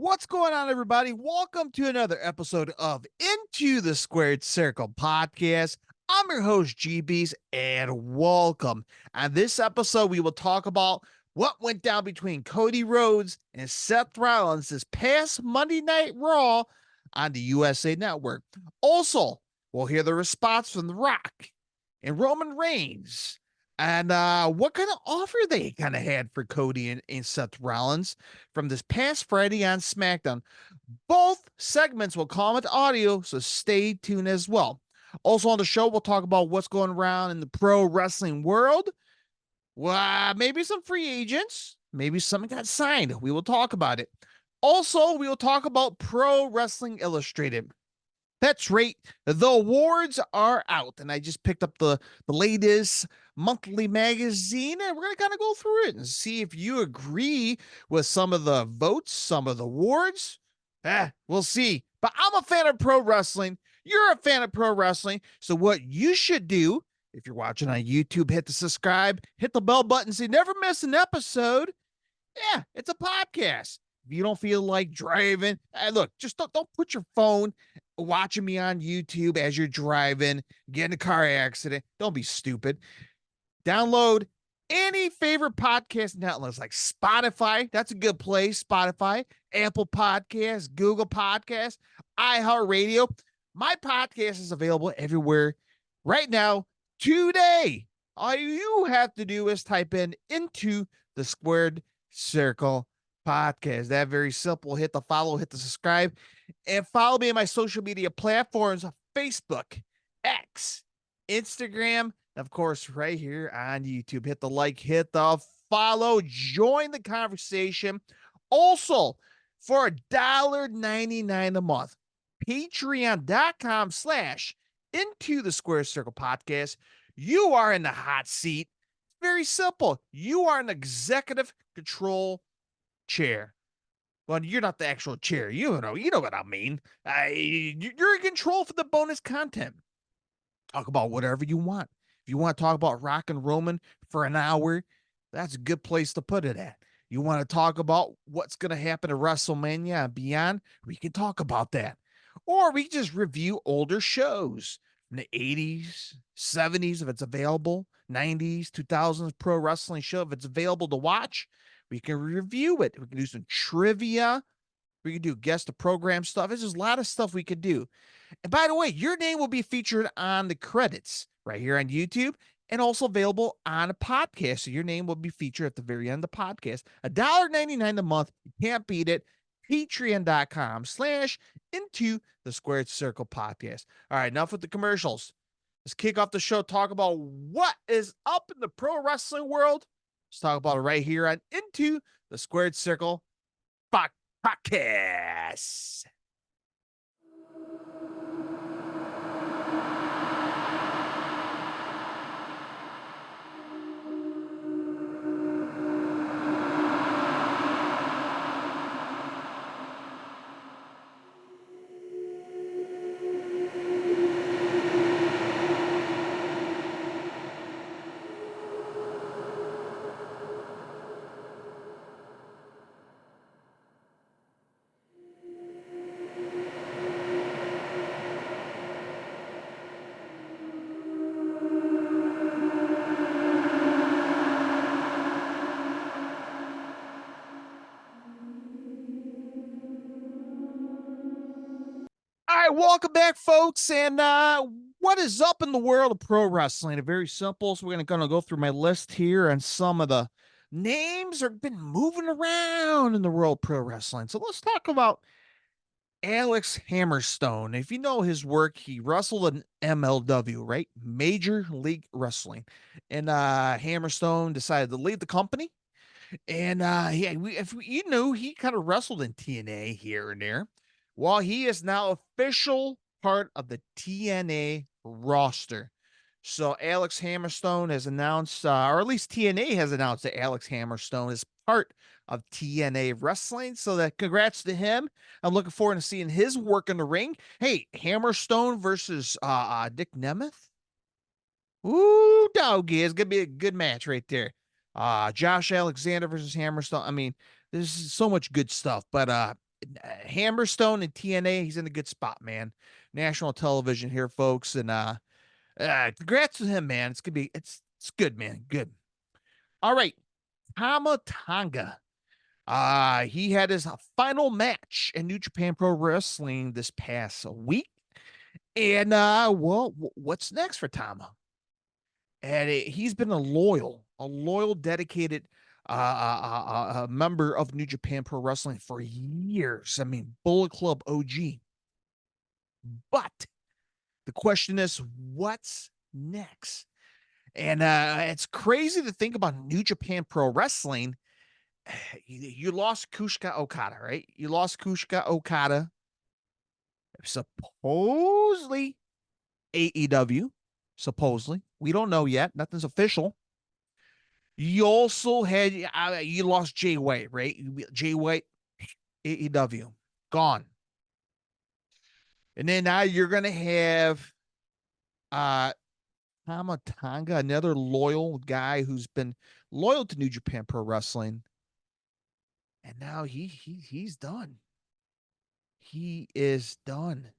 What's going on, everybody? Welcome to another episode of Into the Squared Circle podcast. I'm your host, GBs, and welcome. On this episode, we will talk about what went down between Cody Rhodes and Seth Rollins this past Monday Night Raw on the USA Network. Also, we'll hear the response from The Rock and Roman Reigns and what kind of offer they kind of had for Cody and Seth Rollins from this past Friday on Smackdown. Both segments will come with audio, so stay tuned as well. Also on the show, we'll talk about what's going around in the pro wrestling world. Well, maybe some free agents, maybe something got signed. We will talk about it. Also, we will talk about Pro Wrestling Illustrated. That's right. The awards are out, and I just picked up the latest monthly magazine, and we're going to kind of go through it and see if you agree with some of the votes, some of the awards. We'll see. But I'm a fan of pro wrestling. You're a fan of pro wrestling. So what you should do, if you're watching on YouTube, hit the subscribe, hit the bell button so you never miss an episode. Yeah, it's a podcast. If you don't feel like driving, look, just don't put your phone watching me on YouTube as you're driving, get in a car accident. Don't be stupid. Download any favorite podcast outlets like Spotify. That's a good place. Spotify, Apple Podcasts, Google Podcasts, iHeartRadio. My podcast is available everywhere right now today. All you have to do is type in Into the Squared Circle podcast. That very simple. Hit the follow, hit the subscribe, and follow me on my social media platforms: Facebook, X, Instagram, and of course, right here on YouTube. Hit the like, hit the follow, join the conversation. Also, for $1.99 a month, patreon.com/ Into the Square Circle podcast. You are in the hot seat. Very simple. You are an executive control chair. Well, you're not the actual chair. You know what I mean. You're in control for the bonus content. Talk about whatever you want. If you want to talk about Rock and Roman for an hour, that's a good place to put it at. You want to talk about what's going to happen at WrestleMania and beyond, we can talk about that. Or we can just review older shows from the 80s, 70s, if it's available, 90s, 2000s pro wrestling show, if it's available to watch. We can review it. We can do some trivia. We can do guest the program stuff. There's just a lot of stuff we could do. And by the way, your name will be featured on the credits right here on YouTube and also available on a podcast. So your name will be featured at the very end of the podcast. $1.99 a month. You can't beat it. Patreon.com/ Into the Squared Circle podcast. All right, enough with the commercials. Let's kick off the show. Talk about what is up in the pro wrestling world. Let's talk about it right here on Into the Squared Circle podcast. All right, welcome back, folks. And what is up in the world of pro wrestling? It's very simple. So we're gonna go through my list here, and some of the names have been moving around in the world of pro wrestling. So let's talk about Alex Hammerstone. If you know his work, he wrestled in MLW, right? Major League Wrestling. And Hammerstone decided to leave the company. And he kind of wrestled in TNA here and there. Well, he is now official part of the TNA roster. So Alex Hammerstone has announced, or at least TNA has announced that Alex Hammerstone is part of TNA Wrestling. So that congrats to him. I'm looking forward to seeing his work in the ring. Hey, Hammerstone versus Dick Nemeth. Ooh, doggy. It's gonna be a good match right there. Josh Alexander versus Hammerstone. I mean, there's so much good stuff. But Hammerstone and TNA, he's in a good spot, man. National television here, folks, and congrats to him, man. It's good, man. Good. All right, Tama Tonga. He had his final match in New Japan Pro Wrestling this past week. And well, what's next for Tama? And he's been a loyal, dedicated member of New Japan Pro Wrestling for years. I mean, Bullet Club OG. But the question is, what's next? And it's crazy to think about New Japan Pro Wrestling. You lost Kushka Okada, right? You lost Kushka Okada. Supposedly AEW. Supposedly. We don't know yet. Nothing's official. You also had, you lost Jay White, right? Jay White, AEW. Gone. And then now you're going to have Tama Tonga, another loyal guy who's been loyal to New Japan Pro Wrestling. And now he's done. He is done.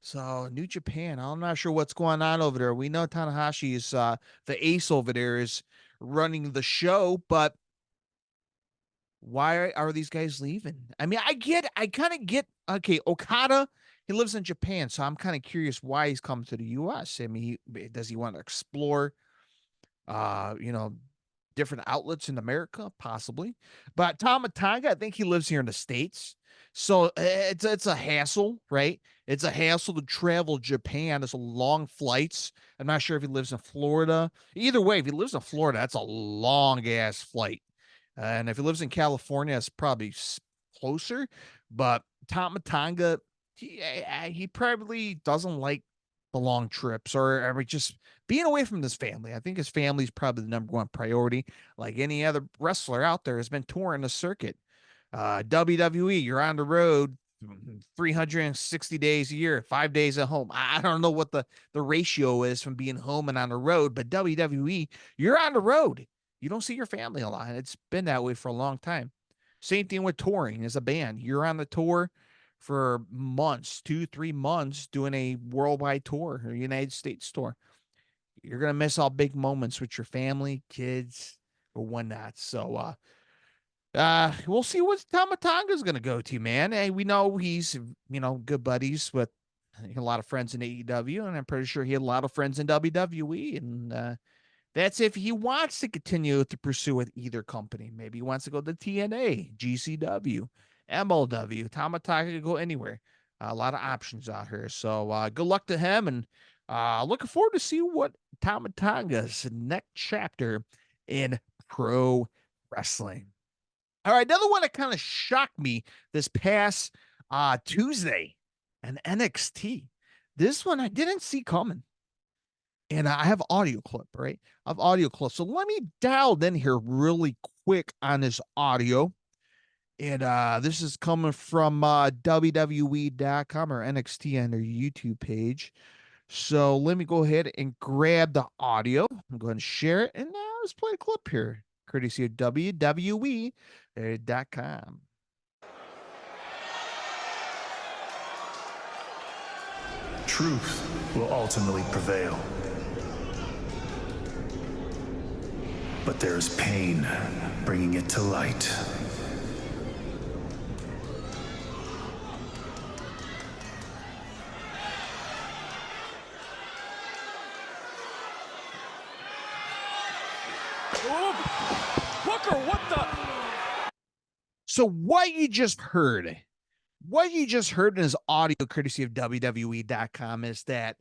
So New Japan, I'm not sure what's going on over there. We know Tanahashi is the ace over there, is running the show, but why are these guys leaving? I mean, I kind of get, okay, Okada, he lives in Japan, so I'm kind of curious why he's coming to the US. I mean, does he want to explore you know, different outlets in America, possibly. But Tama Tonga, I think he lives here in the States. So it's a hassle, right? It's a hassle to travel Japan. It's a long flights. I'm not sure if he lives in Florida. Either way, if he lives in Florida, that's a long ass flight. And if he lives in California, it's probably closer. But Tama Tonga, he probably doesn't like the long trips, or I mean, just being away from his family. I think his family is probably the number one priority. Like any other wrestler out there has been touring the circuit. WWE, you're on the road 360 days a year, 5 days at home. I don't know what the ratio is from being home and on the road, but WWE, you're on the road. You don't see your family a lot. It's been that way for a long time. Same thing with touring as a band. You're on the tour for months, 2-3 months, doing a worldwide tour or United States tour. You're gonna miss all big moments with your family, kids, or whatnot. So we'll see what Tama Tonga's gonna go to, man. Hey, we know he's, good buddies with a lot of friends in AEW, and I'm pretty sure he had a lot of friends in WWE. And that's if he wants to continue to pursue with either company. Maybe he wants to go to TNA, GCW, MLW. Tama Tonga could go anywhere. A lot of options out here. So good luck to him, and looking forward to see what Tama Tonga's next chapter in pro wrestling. All right, another one that kind of shocked me this past Tuesday, an NXT. This one I didn't see coming. And I have audio clip, right? I have audio clip. So let me dial in here really quick on this audio. And this is coming from WWE.com or NXT on their YouTube page. So let me go ahead and grab the audio. I'm going to share it. And let's play a clip here, courtesy of WWE.com. Truth will ultimately prevail. But there is pain bringing it to light. Booker, what the? So what you just heard in his audio, courtesy of WWE.com, is that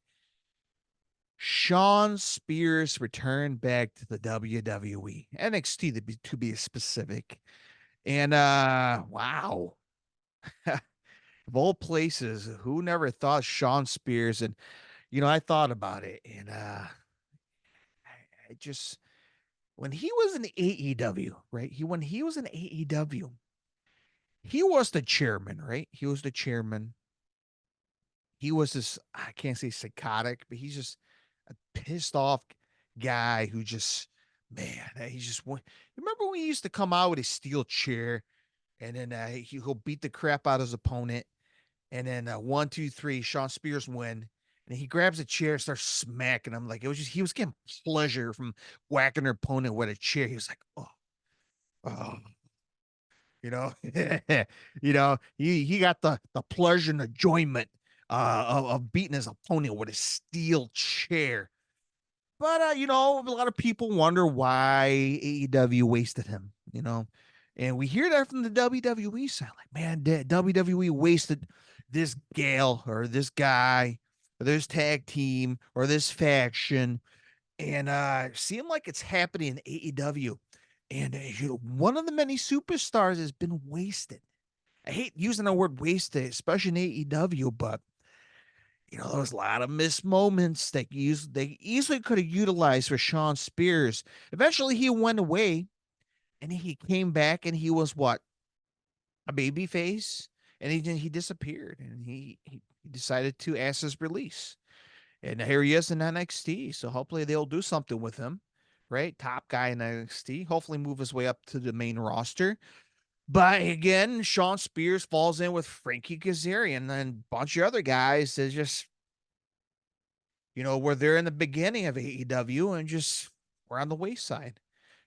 Shawn Spears returned back to the WWE, NXT to be specific. And wow. Of all places, who never thought Shawn Spears? And I thought about it, and I just, when he was in AEW, right? When he was in AEW, he was the chairman, right? He was the chairman. He was this, I can't say psychotic, but he's just a pissed off guy who just, man, he just went. Remember when he used to come out with his steel chair and then he'll beat the crap out of his opponent. And then 1, 2, 3, Sean Spears win. And he grabs a chair, starts smacking him. Like, it was just, he was getting pleasure from whacking her opponent with a chair. He was like, oh, you know, he got the pleasure and enjoyment of beating his opponent with a steel chair. But a lot of people wonder why AEW wasted him, and we hear that from the WWE side. Like, man, WWE wasted this gal or this guy or this tag team or this faction, and seem like it's happening in AEW. And one of the many superstars has been wasted. I hate using the word wasted, especially in AEW, but there was a lot of missed moments that they easily could have utilized for Sean Spears. Eventually, he went away, and he came back, and he was what, a baby face, and he disappeared, and he decided to ask his release, and here he is in NXT. So hopefully they'll do something with him, right? Top guy in NXT. Hopefully move his way up to the main roster. But again, Sean Spears falls in with Frankie Kazarian and a bunch of other guys that just were there in the beginning of AEW and just were on the wayside.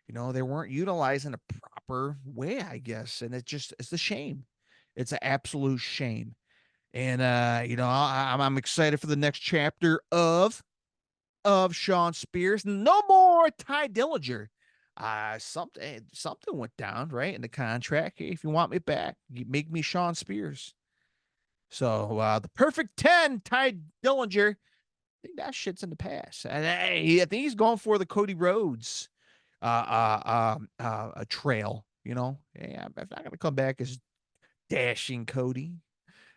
They weren't utilized in a proper way, I guess. And it's a shame. It's an absolute shame. And, I'm excited for the next chapter of Sean Spears. No more Ty Dillinger. Something went down, right, in the contract. Hey, if you want me back, you make me Sean Spears. So the perfect 10, Ty Dillinger. I think that shit's in the past. And I think he's going for the Cody Rhodes a trail, Yeah, I'm not gonna come back as dashing Cody.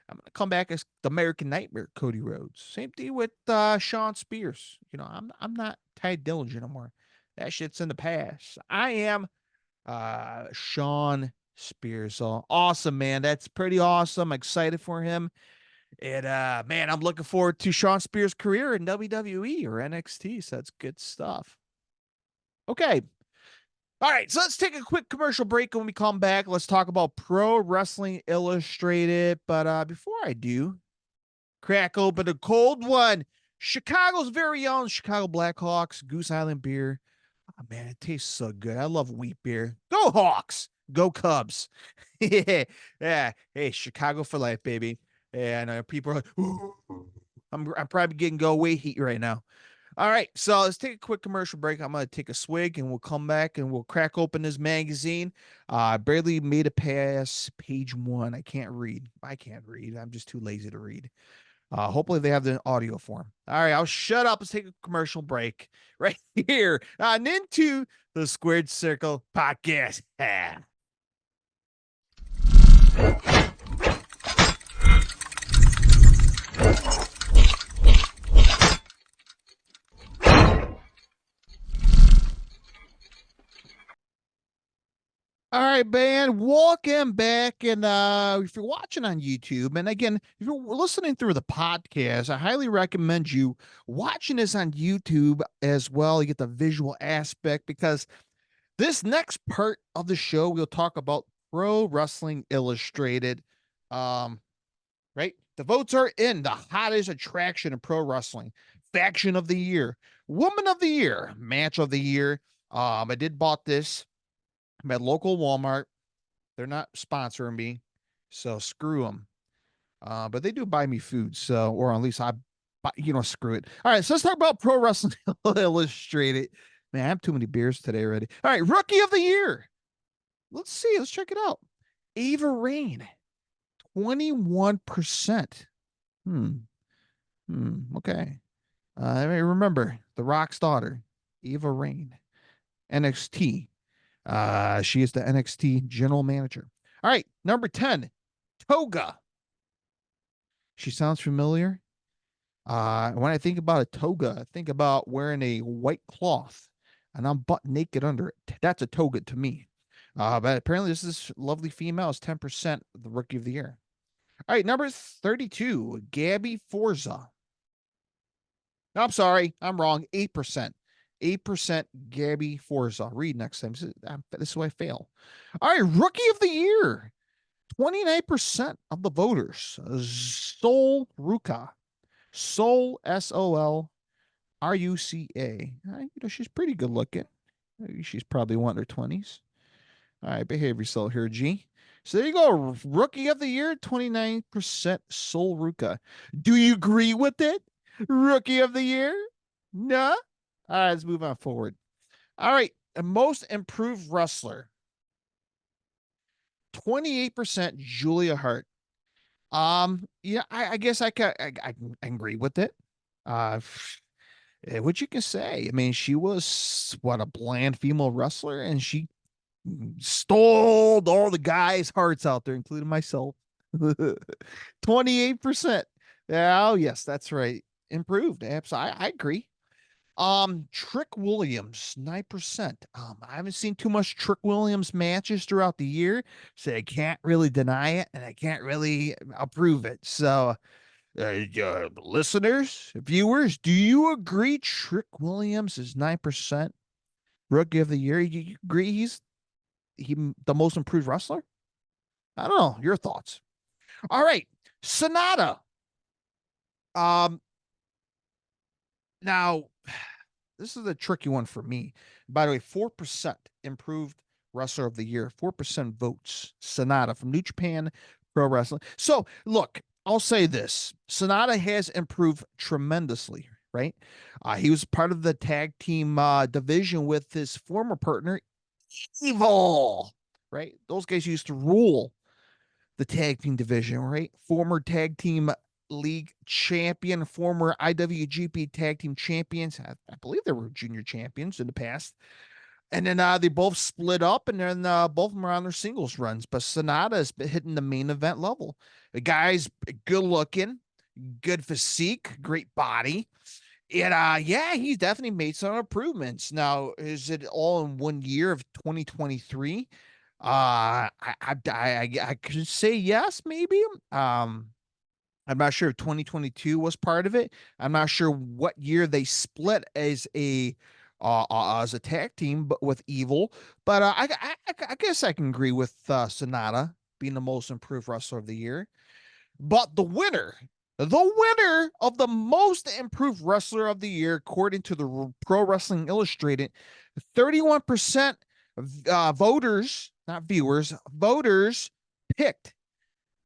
I'm gonna come back as the American Nightmare Cody Rhodes. Same thing with Sean Spears. I'm not Ty Dillinger no more. That shit's in the past. I am Sean Spears. So awesome, man. That's pretty awesome. Excited for him. And man, I'm looking forward to Sean Spears' career in WWE or NXT. So that's good stuff. Okay. All right, so let's take a quick commercial break. When we come back, let's talk about Pro Wrestling Illustrated. But before I do, crack open a cold one. Chicago's very own Chicago Blackhawks Goose Island beer. Oh, man, it tastes so good. I love wheat beer. Go Hawks. Go Cubs. Yeah. Hey, Chicago for life, baby. And people are like, ooh. I'm probably getting go away heat right now. All right, so let's take a quick commercial break. I'm going to take a swig, and we'll come back, and we'll crack open this magazine. I barely made it past page 1. I can't read. I'm just too lazy to read. Hopefully they have the audio form. All right, I'll shut up. Let's take a commercial break right here on Into the Squared Circle podcast. All right, man, welcome back. And if you're watching on YouTube, and again, if you're listening through the podcast, I highly recommend you watching this on YouTube as well. You get the visual aspect, because this next part of the show, we'll talk about Pro Wrestling Illustrated. Right? The votes are in. The hottest attraction in pro wrestling, faction of the year, woman of the year, match of the year. I did bought this. I'm at local Walmart. They're not sponsoring me, so screw them. But they do buy me food, so, or at least screw it. All right, so let's talk about Pro Wrestling Illustrated. Man, I have too many beers today already. All right, Rookie of the Year. Let's see. Let's check it out. Ava Rain, 21%. Okay. Remember, The Rock's daughter, Eva Rain, NXT. She is the NXT general manager. All right, number 10, toga. She sounds familiar. When I think about a toga, I think about wearing a white cloth and I'm butt naked under it. That's a toga to me. But apparently this lovely female is 10% of the Rookie of the Year. All right, number 32, Gabby Forza. No, I'm sorry, I'm wrong. 8%. 8% Gabby Forza. Read next time. This is why I fail. All right, Rookie of the Year. 29% of the voters. Sol Ruka. Sol, SOLRUCA. She's pretty good looking. She's probably one in her 20s. All right, behave yourself here, G. So there you go. Rookie of the year, 29% Sol Ruka. Do you agree with it? Rookie of the year? No? All right, let's move on forward. All right, most improved wrestler. 28% Julia Hart. Yeah, I guess I can agree with it. Uh, what you can say. I mean, she was what, a bland female wrestler, and she stole all the guys' hearts out there, including myself. 28%. Oh, yes, that's right. Improved. Absolutely. I agree. Trick Williams, 9%. I haven't seen too much Trick Williams matches throughout the year, so I can't really deny it and I can't really approve it. So, listeners, viewers, do you agree Trick Williams is 9% rookie of the year? You agree he the most improved wrestler? I don't know. Your thoughts. All right. Sonata. Um, now this is a tricky one for me. By the way, 4% improved wrestler of the year, 4% votes. Sonata from New Japan Pro Wrestling. So look, I'll say this. Sonata has improved tremendously, right? He was part of the tag team division with his former partner, Evil, right? Those guys used to rule the tag team division, right? Former tag team league champion, former IWGP tag team champions. I believe they were junior champions in the past. And then they both split up, and then both of them are on their singles runs. But Sonata has been hitting the main event level. The guy's good looking, good physique, great body. And yeah, he's definitely made some improvements. Now, is it all in 1 year of 2023? I could say yes, maybe. I'm not sure if 2022 was part of it. I'm not sure what year they split as a tag team, but with Evil. But I guess I can agree with Sonata being the most improved wrestler of the year. But the winner of the most improved wrestler of the year, according to the Pro Wrestling Illustrated, 31% voters, not viewers, voters picked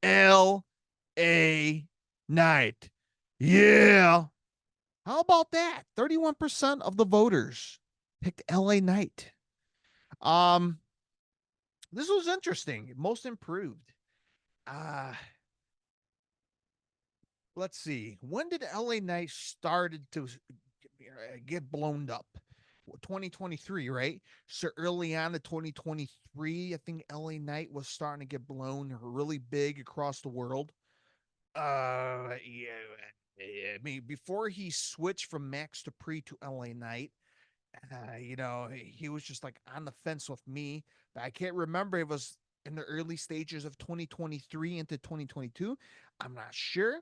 L.A. Knight. Yeah. How about that? 31% of the voters picked L.A. Knight. Um, this was interesting. Most improved. Uh, let's see. When did LA Knight started to get blown up? 2023, right? So early on in 2023, I think LA Knight was starting to get blown really big across the world. Yeah. I mean, before he switched from Max Dupree to LA Knight, he was just like on the fence with me. But I can't remember. It was in the early stages of 2023 into 2022. I'm not sure.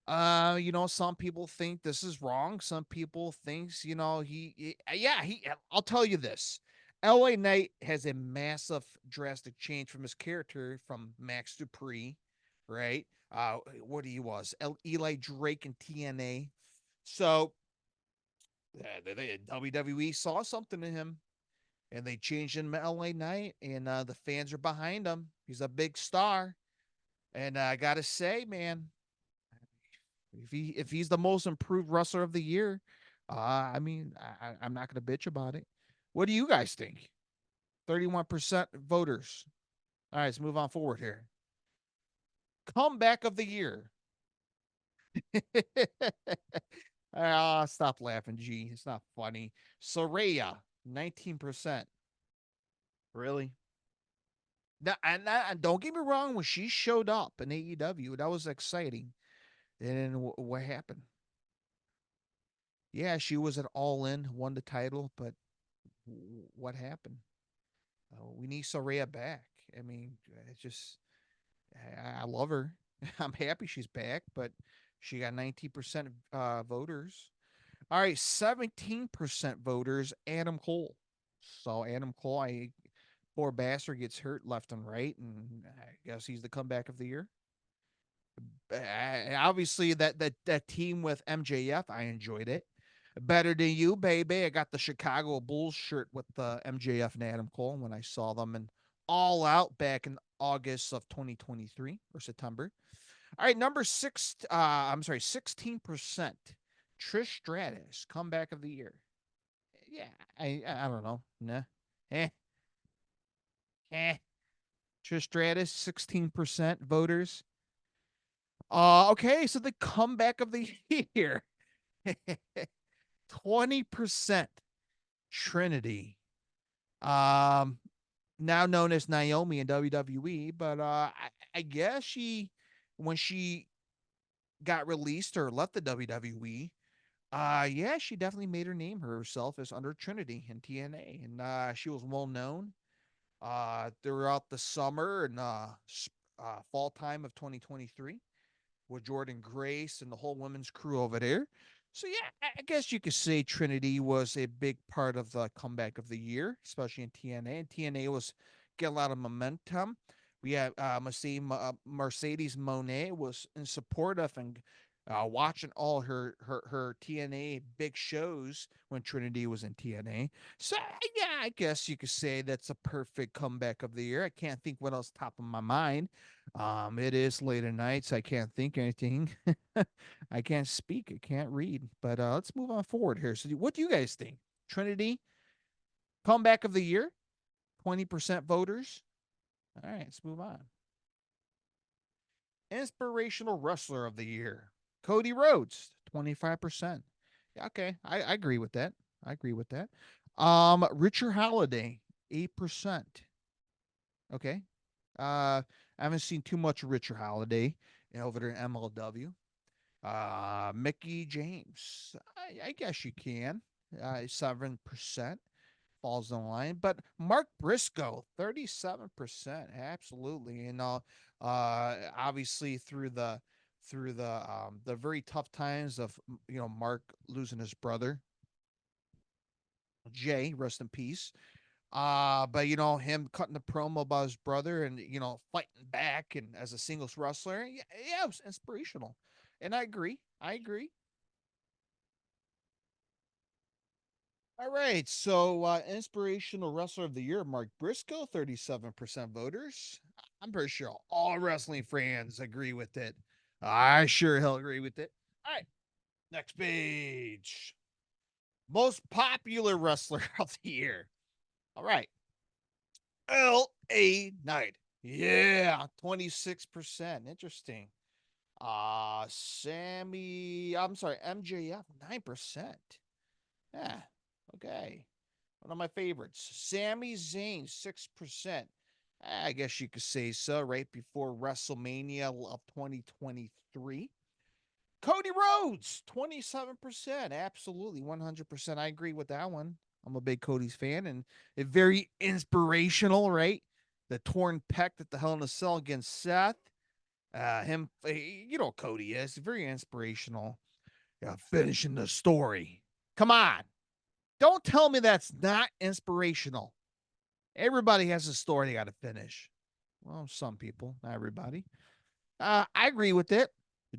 Some people think this is wrong. Some people thinks, I'll tell you this. LA Knight has a massive drastic change from his character from Max Dupree, right? What he was, Eli Drake and TNA. So the WWE saw something in him and they changed him to LA Knight, and the fans are behind him. He's a big star. And I gotta say, man, if he's the most improved wrestler of the year, I mean, I'm not going to bitch about it. What do you guys think? 31% voters. All right, let's move on forward here. Comeback of the year. Stop laughing, G. It's not funny. Soraya, 19%. Really? Now, and don't get me wrong, when she showed up in AEW, that was exciting. And then what happened? Yeah, she was at All In, won the title, but what happened? We need Soraya back. I mean, it's just I love her. I'm happy she's back, but she got 19% voters. All right, 17% voters. Adam Cole. So Adam Cole, I Poor bastard gets hurt left and right, and I guess he's the comeback of the year. Obviously, that team with MJF, I enjoyed it. Better than you, baby. I got the Chicago Bulls shirt with the MJF and Adam Cole when I saw them in All Out back in August of 2023 or September. All right, number six. I'm sorry, 16%. Trish Stratus, comeback of the year. Yeah, I don't know. Nah. Eh. Eh. Trish Stratus, 16% voters. Okay, so the comeback of the year. 20% Trinity. Um Now known as Naomi in WWE, but I guess when she got released or left the WWE, yeah, she definitely made her name herself as under Trinity in TNA, and she was well known throughout the summer and fall time of 2023 with Jordan Grace and the whole women's crew over there. So yeah, I guess you could say Trinity was a big part of the comeback of the year, especially in TNA. And TNA was getting a lot of momentum. We had Mercedes Monet was in support of and watching all her TNA big shows when Trinity was in TNA. So yeah, I guess you could say that's a perfect comeback of the year. I can't think what else top of my mind. It is late at night, so I can't think anything. I can't speak. I can't read. But let's move on forward here. So, what do you guys think? Trinity comeback of the year, 20% voters. All right, let's move on. Inspirational wrestler of the year, Cody Rhodes, 25%. Yeah, okay, I agree with that. I agree with that. Richard Holiday, 8%. Okay. I haven't seen too much of Richard Holiday over there in MLW. Mickey James, I guess you can. 7% falls in line, but Mark Briscoe, 37%, absolutely, and obviously through the very tough times of Mark losing his brother Jay, rest in peace. But him cutting the promo about his brother and fighting back and as a singles wrestler, yeah, it was inspirational, and I agree. I agree. All right, so inspirational wrestler of the year, Mark Briscoe, 37% voters. I'm pretty sure all wrestling fans agree with it. I sure hell agree with it. All right, next page. Most popular wrestler of the year. All right, L.A. Knight. Yeah, 26%. Interesting. MJF, 9%. Yeah, okay. One of my favorites. Sami Zayn, 6%. I guess you could say so, right before WrestleMania of 2023. Cody Rhodes, 27%. Absolutely, 100%. I agree with that one. I'm a big Cody's fan and very inspirational, right? The torn pec at the Hell in a Cell against Seth. Cody is very inspirational. Yeah, finishing the story. Come on. Don't tell me that's not inspirational. Everybody has a story they got to finish. Well, some people, not everybody. I agree with it.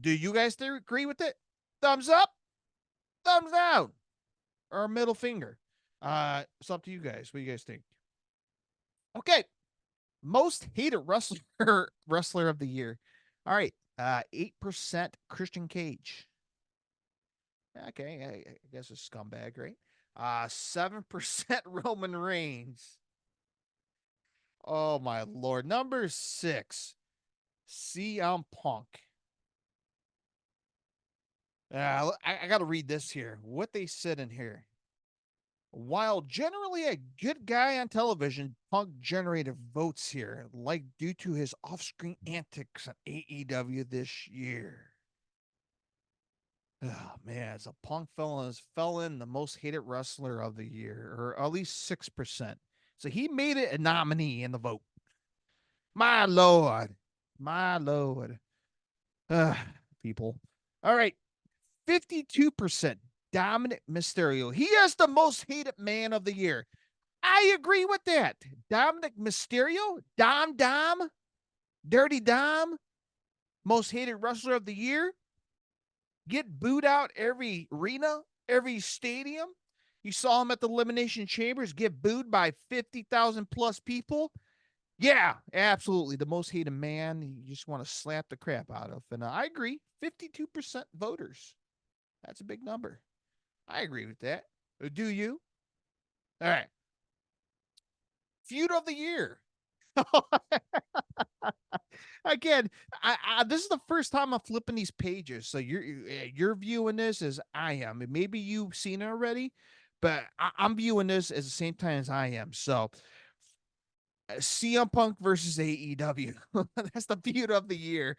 Do you guys agree with it? Thumbs up, thumbs down, or middle finger. It's up to you guys. What do you guys think? Okay. Most hated wrestler of the year. All right. 8% Christian Cage. Okay, I guess a scumbag, right? 7% Roman Reigns. Oh my lord. Number 6, CM Punk. I got to read this here. What they said in here. While generally a good guy on television, Punk generated votes here, like due to his off-screen antics on AEW this year. Oh man, so Punk fell in the most hated wrestler of the year, or at least 6%. So he made it a nominee in the vote. My lord, my lord, people. All right, 52% Dominic Mysterio. He is the most hated man of the year. I agree with that. Dominic Mysterio, Dom, Dirty Dom, most hated wrestler of the year, get booed out every arena, every stadium. You saw him at the Elimination Chambers get booed by 50,000 plus people. Yeah, absolutely. The most hated man you just want to slap the crap out of. And I agree. 52% voters. That's a big number. I agree with that. Do you? All right. Feud of the year. Again, this is the first time I'm flipping these pages, so you're viewing this as I am. And maybe you've seen it already, but I'm viewing this at the same time as I am. So, CM Punk versus AEW. That's the feud of the year.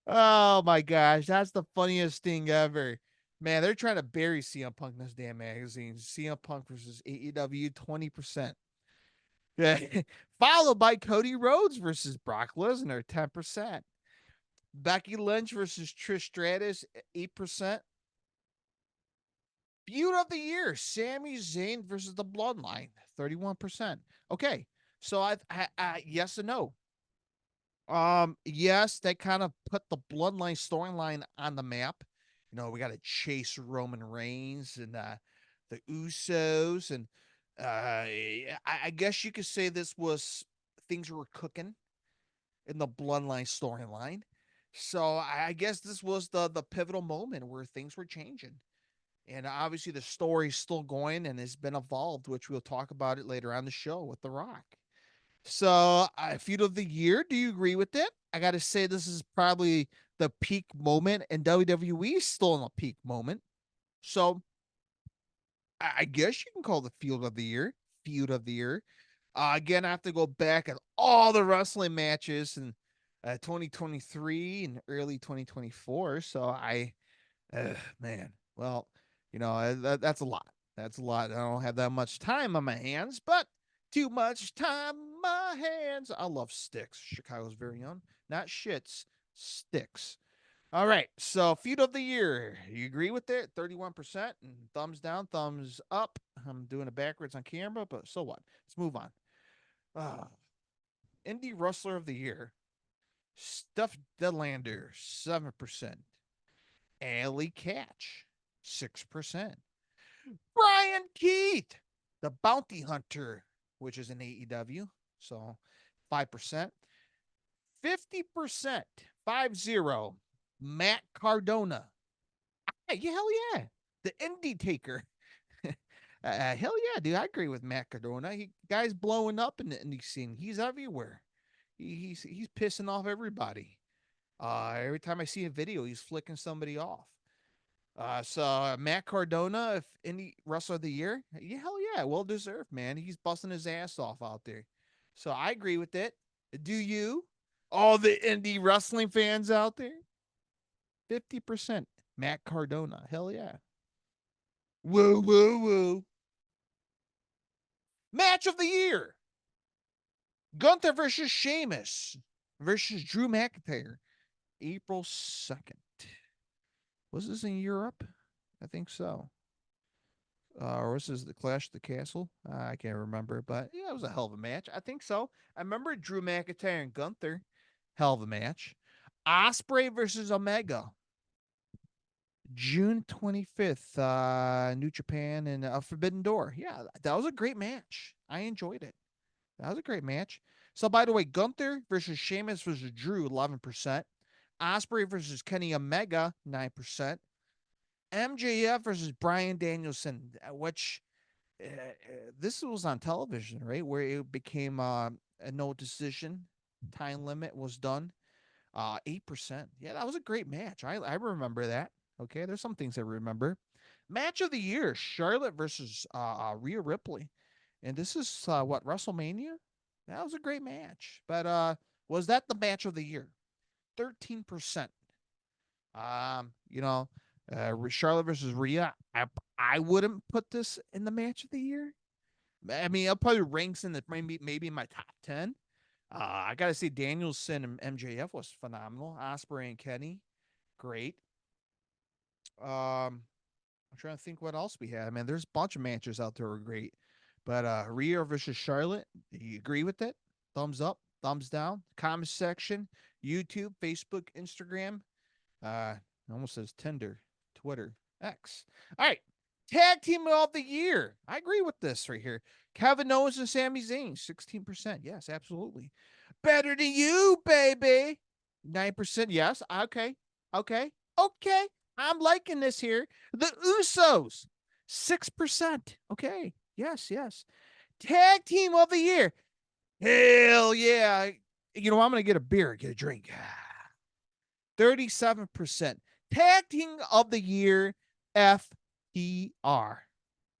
Oh my gosh, that's the funniest thing ever. Man, they're trying to bury CM Punk in this damn magazine. CM Punk versus AEW, 20%. Yeah. Followed by Cody Rhodes versus Brock Lesnar, 10%. Becky Lynch versus Trish Stratus, 8%. Feud of the year, Sami Zayn versus the Bloodline, 31%. Okay, so I yes and no. Yes, they kind of put the Bloodline storyline on the map. You know, we got to chase Roman Reigns and the Usos, and I guess you could say this was things were cooking in the Bloodline storyline. So I guess this was the pivotal moment where things were changing. And obviously the story's still going and has been evolved, which we'll talk about it later on the show with The Rock. So, feud of the year, do you agree with it? I got to say, this is probably the peak moment, and WWE is still in a peak moment. So, I guess you can call the feud of the year. Feud of the year. Again, I have to go back at all the wrestling matches in 2023 and early 2024. So, man, well, that's a lot. That's a lot. I don't have that much time on my hands, but too much time on my hands. I love Sticks, Chicago's very own. Not shits, Sticks. All right, so feud of the year. You agree with it? 31%. And thumbs down, thumbs up. I'm doing it backwards on camera, but so what? Let's move on. Uh, Indie Wrestler of the Year. Stuff Deadlander, 7%. Alley Catch, 6%. Brian Keith, the Bounty Hunter, which is an AEW, so 5%. 50%, 50, Matt Cardona. Yeah, hell yeah. The Indie Taker. Hell yeah, dude. I agree with Matt Cardona. Guy's blowing up in the indie scene. He's everywhere. He's pissing off everybody. Every time I see a video, he's flicking somebody off. So Matt Cardona, if indie wrestler of the year, yeah, hell yeah, well deserved, man. He's busting his ass off out there. So I agree with it. Do you? All the indie wrestling fans out there? 50%. Matt Cardona. Hell yeah. Woo, woo, woo. Match of the year. Gunther versus Sheamus versus Drew McIntyre. April 2nd. Was this in Europe? I think so. Or was this the Clash of the Castle? I can't remember, but yeah, it was a hell of a match. I think so. I remember Drew McIntyre and Gunther. Hell of a match. Osprey versus Omega. June 25th, New Japan and Forbidden Door. Yeah, that was a great match. I enjoyed it. That was a great match. So, by the way, Gunther versus Sheamus versus Drew, 11%. Osprey versus Kenny Omega, 9%. MJF versus Brian Danielson, which this was on television, right? Where it became a no decision. Time limit was done. 8%. Yeah, that was a great match. I remember that. Okay, there's some things I remember. Match of the year: Charlotte versus Rhea Ripley, and this is what, WrestleMania. That was a great match. But was that the match of the year? 13%. You know, Charlotte versus Rhea. I wouldn't put this in the match of the year. I mean, it probably ranks in the maybe in my top 10. I gotta say, Danielson and MJF was phenomenal. Osprey and Kenny, great. Um, I'm trying to think what else we had. Man, there's a bunch of matches out there were great. But Rhea versus Charlotte, do you agree with it? Thumbs up, thumbs down. Comment section, YouTube, Facebook, Instagram. It almost says Tinder, Twitter, X. All right. Tag team of the year. I agree with this right here. Kevin Owens and Sami Zayn, 16%. Yes, absolutely. Better than you, baby. 9%. Yes. Okay. Okay. Okay. I'm liking this here. The Usos, 6%. Okay. Yes, yes. Tag team of the year. Hell yeah. You know, I'm going to get a beer, get a drink. 37%. Tag team of the year, FTR.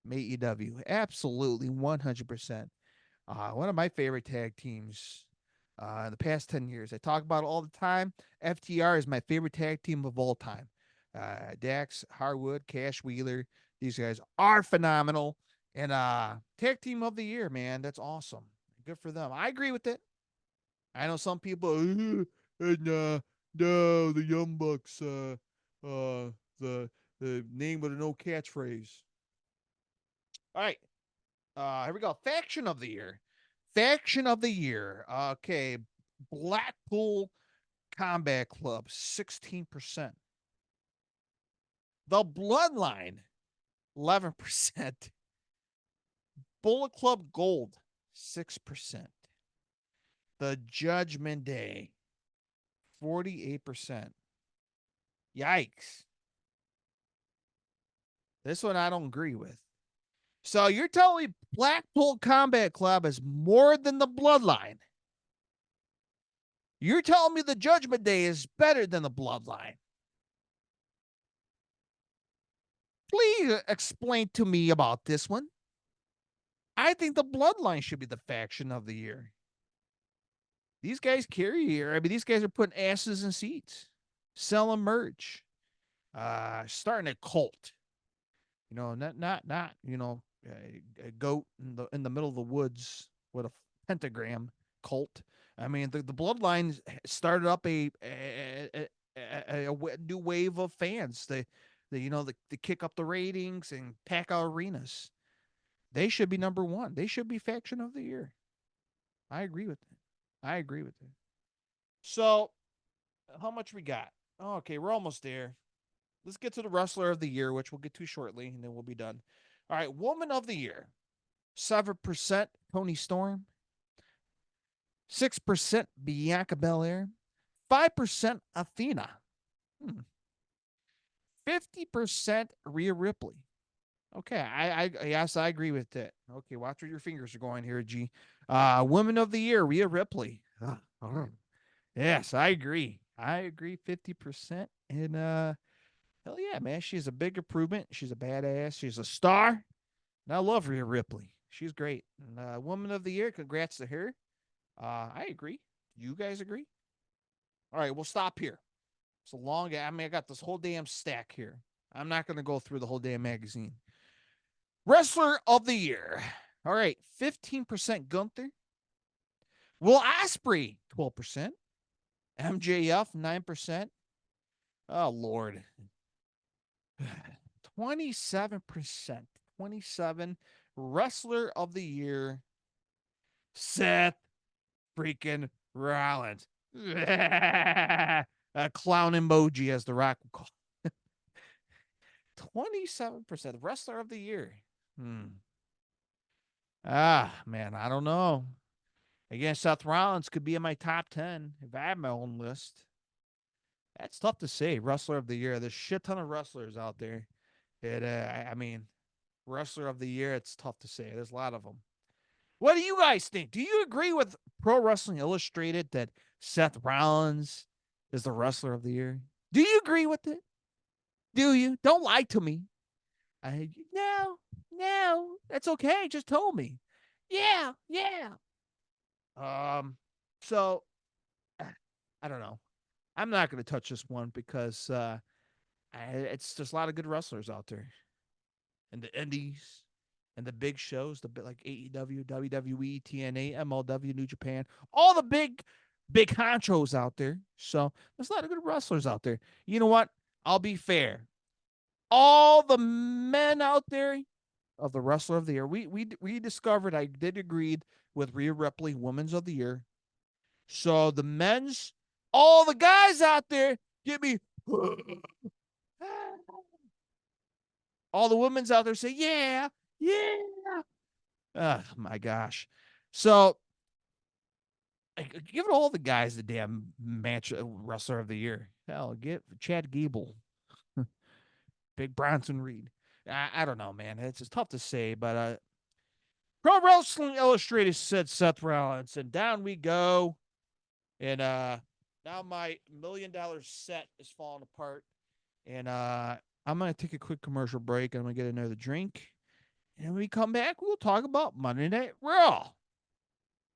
AEW. Absolutely 100%. One of my favorite tag teams in the past 10 years. I talk about it all the time. FTR is my favorite tag team of all time. Dax, Harwood, Cash Wheeler. These guys are phenomenal. And tag team of the year, man. That's awesome. Good for them. I agree with it. I know some people, no, the Young Bucks, the name with a no catchphrase. All right. Here we go. Faction of the year. Faction of the year. Okay. Blackpool Combat Club, 16%. The Bloodline, 11%. Bullet Club Gold, 6%. The Judgment Day, 48%. Yikes. This one I don't agree with. So you're telling me Blackpool Combat Club is more than the Bloodline? You're telling me the Judgment Day is better than the Bloodline? Please explain to me about this one. I think the Bloodline should be the faction of the year. These guys carry here. I mean, these guys are putting asses in seats, selling merch, starting a cult. You know, not you know, a goat in the middle of the woods with a pentagram cult. I mean, the Bloodline started up a new wave of fans. They kick up the ratings and pack out arenas. They should be number one. They should be faction of the year. I agree with that. I agree with that. So, how much we got? Oh, okay, we're almost there. Let's get to the wrestler of the year, which we'll get to shortly, and then we'll be done. All right, woman of the year. 7% Toni Storm. 6% Bianca Belair. 5% Athena. 50% Rhea Ripley. Okay, I yes, I agree with that. Okay, watch where your fingers are going here, G. Woman of the year, Rhea Ripley. Yes, I agree. I agree 50%. And hell yeah, man. She's a big improvement. She's a badass. She's a star. And I love Rhea Ripley. She's great. And woman of the year, congrats to her. I agree. You guys agree? All right, we'll stop here. It's a long, I mean, I got this whole damn stack here. I'm not going to go through the whole damn magazine. Wrestler of the year. All right, 15% Gunther. Will Ospreay, 12%. MJF, 9%. Oh, Lord. 27%. 27. Wrestler of the year. Seth freaking Rollins. A clown emoji, as The Rock would call it. 27%. Wrestler of the year. Man, I don't know. Again, Seth Rollins could be in my top 10 if I had my own list. That's tough to say. Wrestler of the year. There's a shit ton of wrestlers out there. I mean, wrestler of the year, it's tough to say. There's a lot of them. What do you guys think? Do you agree with Pro Wrestling Illustrated that Seth Rollins is the wrestler of the year? Do you agree with it? Do you? Don't lie to me. No, that's okay. Just told me. Yeah. So I don't know. I'm not going to touch this one because it's just a lot of good wrestlers out there, and the indies, and the big shows, like AEW, WWE, TNA, MLW, New Japan, all the big honchos out there. So there's a lot of good wrestlers out there. You know what? I'll be fair. all the men out there of the Wrestler of the Year. We discovered, I did agree with Rhea Ripley, Women's of the Year. So the men's, all the guys out there, give me. All the women's out there say, yeah, yeah. Oh my gosh. So give all the guys the damn match Wrestler of the Year. Hell, get Chad Gable, Big Bronson Reed. I don't know, man. It's just tough to say, but Pro Wrestling Illustrated said Seth Rollins, and down we go. And now my $1 million set is falling apart. And I'm gonna take a quick commercial break, and I'm gonna get another drink. And when we come back, we'll talk about Monday Night Raw,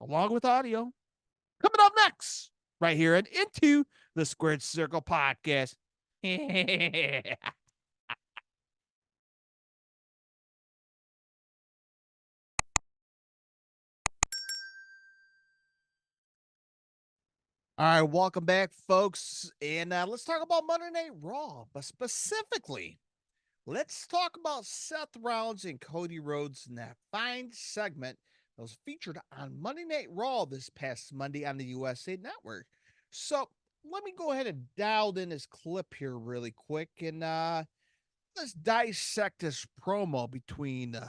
along with audio. Coming up next, right here at Into the Squared Circle podcast. All right, welcome back, folks. And let's talk about Monday Night Raw, but specifically, let's talk about Seth Rollins and Cody Rhodes in that fine segment that was featured on Monday Night Raw this past Monday on the USA Network. So let me go ahead and dial in this clip here really quick, and let's dissect this promo between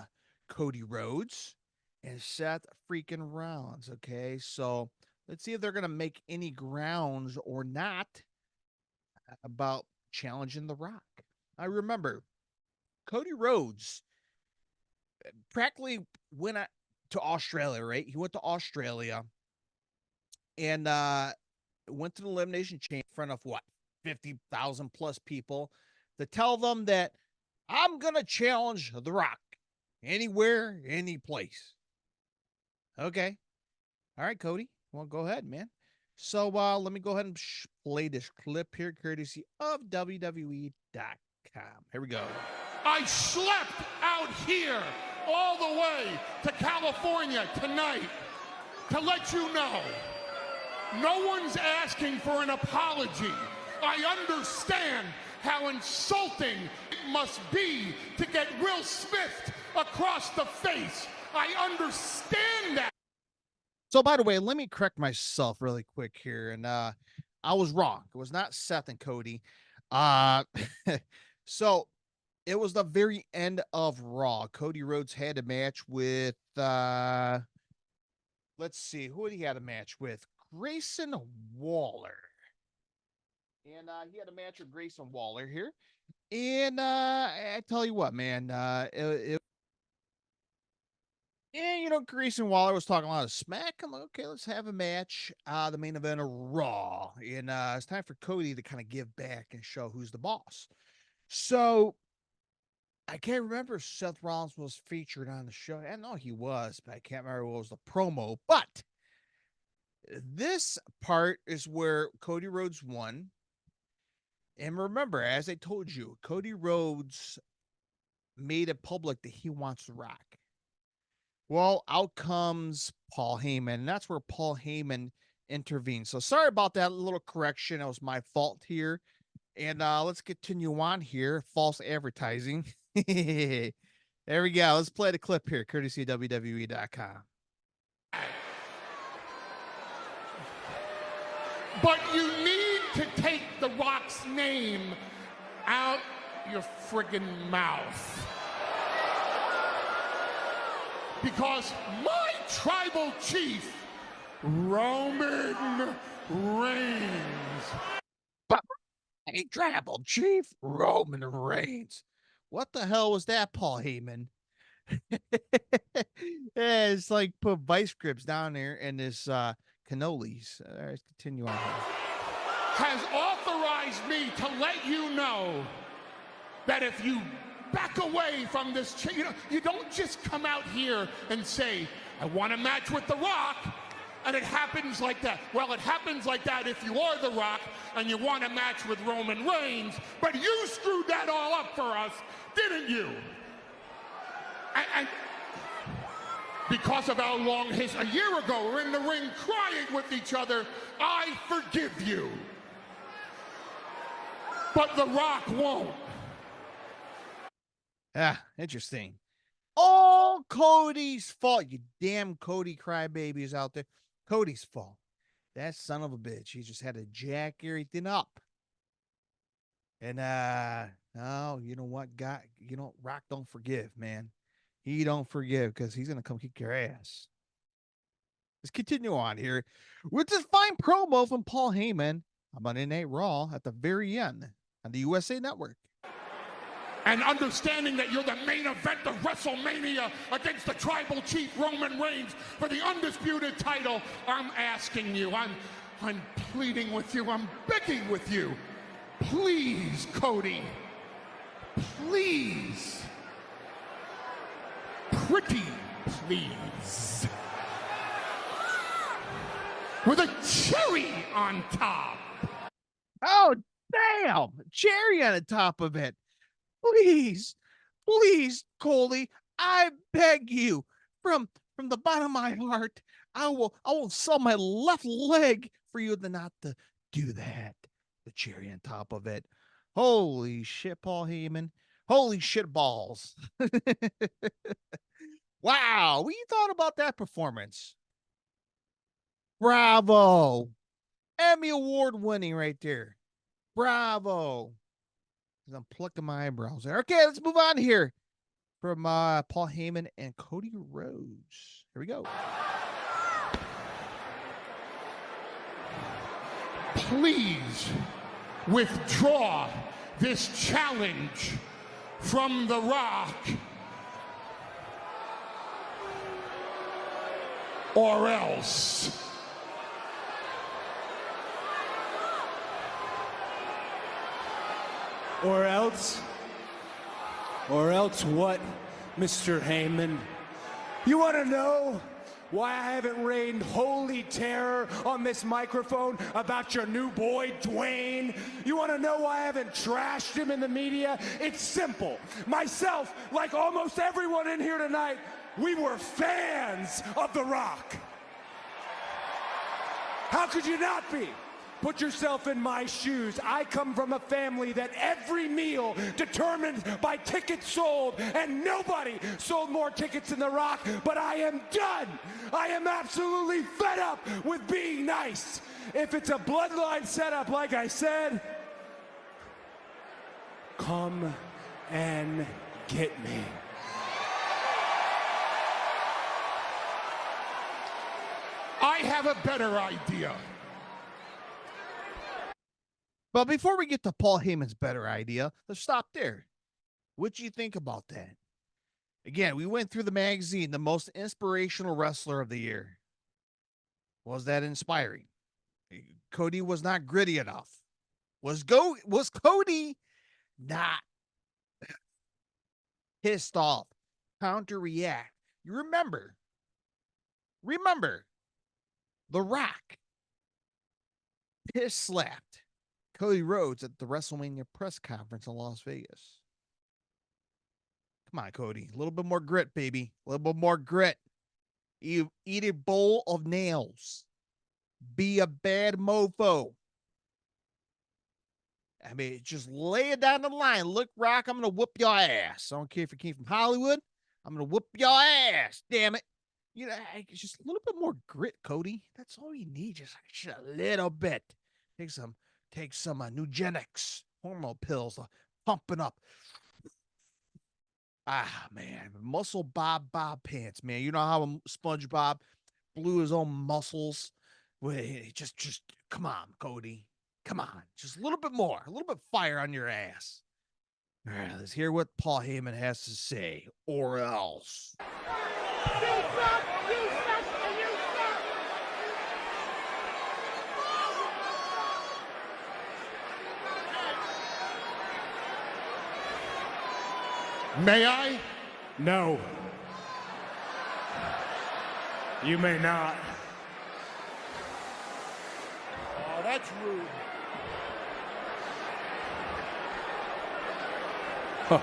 Cody Rhodes and Seth freaking Rollins. Okay, so let's see if they're going to make any grounds or not about challenging The Rock. I remember Cody Rhodes practically went to Australia, right? He went to Australia and went to the Elimination Chamber in front of what, 50,000 plus people to tell them that I'm going to challenge The Rock anywhere, any place. Okay. All right, Cody. Well, go ahead, man. So let me go ahead and play this clip here, courtesy of WWE.com. Here we go. I slept out here all the way to California tonight to let you know no one's asking for an apology. I understand how insulting it must be to get Will Smith across the face. I understand that. So, by the way, let me correct myself really quick here. And I was wrong. It was not Seth and Cody. So it was the very end of Raw. Cody Rhodes had a match with, let's see, who did he had a match with? Grayson Waller. And he had a match with Grayson Waller here. And I tell you what, man, and, you know, Grayson Waller was talking a lot of smack. I'm like, okay, let's have a match. The main event of Raw. And it's time for Cody to kind of give back and show who's the boss. So I can't remember if Seth Rollins was featured on the show. I know he was, but I can't remember what was the promo. But this part is where Cody Rhodes won. And remember, as I told you, Cody Rhodes made it public that he wants The Rock. Well, out comes Paul Heyman, and that's where Paul Heyman intervened. So sorry about that little correction. It was my fault here. And let's continue on here. False advertising. There we go. Let's play the clip here, courtesy of WWE.com. But you need to take The Rock's name out your friggin' mouth. Because my tribal chief, Roman Reigns. Hey, tribal chief, Roman Reigns. What the hell was that, Paul Heyman? Yeah, it's like put vice grips down there and this cannolis. All right, continue on here. Has authorized me to let you know that if you back away from this, you don't just come out here and say, I want a match with The Rock, and it happens like that. Well, it happens like that if you are The Rock and you want a match with Roman Reigns, but you screwed that all up for us, didn't you? And because of our long history, a year ago, we're in the ring crying with each other, I forgive you. But The Rock won't. Ah, interesting. All Cody's fault. You damn Cody crybabies out there. Cody's fault. That son of a bitch. He just had to jack everything up. And no, you know what? God, Rock don't forgive, man. He don't forgive because he's gonna come kick your ass. Let's continue on here with this fine promo from Paul Heyman on Monday Night Raw at the very end on the USA Network. And understanding that you're the main event of WrestleMania against the Tribal Chief Roman Reigns for the undisputed title, I'm asking you, I'm pleading with you, I'm begging with you, please, Cody, please, pretty please, with a cherry on top. Oh, damn! Cherry on the top of it. Please, please, Coley, I beg you, from the bottom of my heart, I will sell my left leg for you not to do that. The cherry on top of it. Holy shit, Paul Heyman. Holy shit balls. Wow, what you thought about that performance? Bravo. Emmy Award winning right there. Bravo. I'm plucking my eyebrows there. Okay, let's move on here from Paul Heyman and Cody Rhodes. Here we go. Please withdraw this challenge from The Rock, or else. Or else? Or else what, Mr. Heyman? You want to know why I haven't rained holy terror on this microphone about your new boy, Dwayne? You want to know why I haven't trashed him in the media? It's simple. Myself, like almost everyone in here tonight, we were fans of The Rock. How could you not be? Put yourself in my shoes. I come from a family that every meal determined by tickets sold, and nobody sold more tickets than The Rock, but I am done. I am absolutely fed up with being nice. If it's a bloodline setup, like I said, come and get me. I have a better idea. But before we get to Paul Heyman's better idea, let's stop there. What do you think about that? Again, we went through the magazine, the most inspirational wrestler of the year. Was that inspiring? Cody was not gritty enough. Was Cody not pissed off? Counter react. You remember, The Rock piss slapped Cody Rhodes at the WrestleMania press conference in Las Vegas. Come on, Cody. A little bit more grit, baby. A little bit more grit. You eat a bowl of nails. Be a bad mofo. I mean, just lay it down the line. Look, Rock, I'm going to whoop your ass. I don't care if you came from Hollywood. I'm going to whoop your ass. Damn it. You know, just a little bit more grit, Cody. That's all you need. Just a little bit. Take some Nugenics, hormone pills, pumping up. Ah, man, muscle Bob pants, man. You know how SpongeBob blew his own muscles? Just come on, Cody. Come on, just a little bit more, a little bit fire on your ass. All right, let's hear what Paul Heyman has to say, or else. May I? No. You may not. Oh, that's rude. Huh.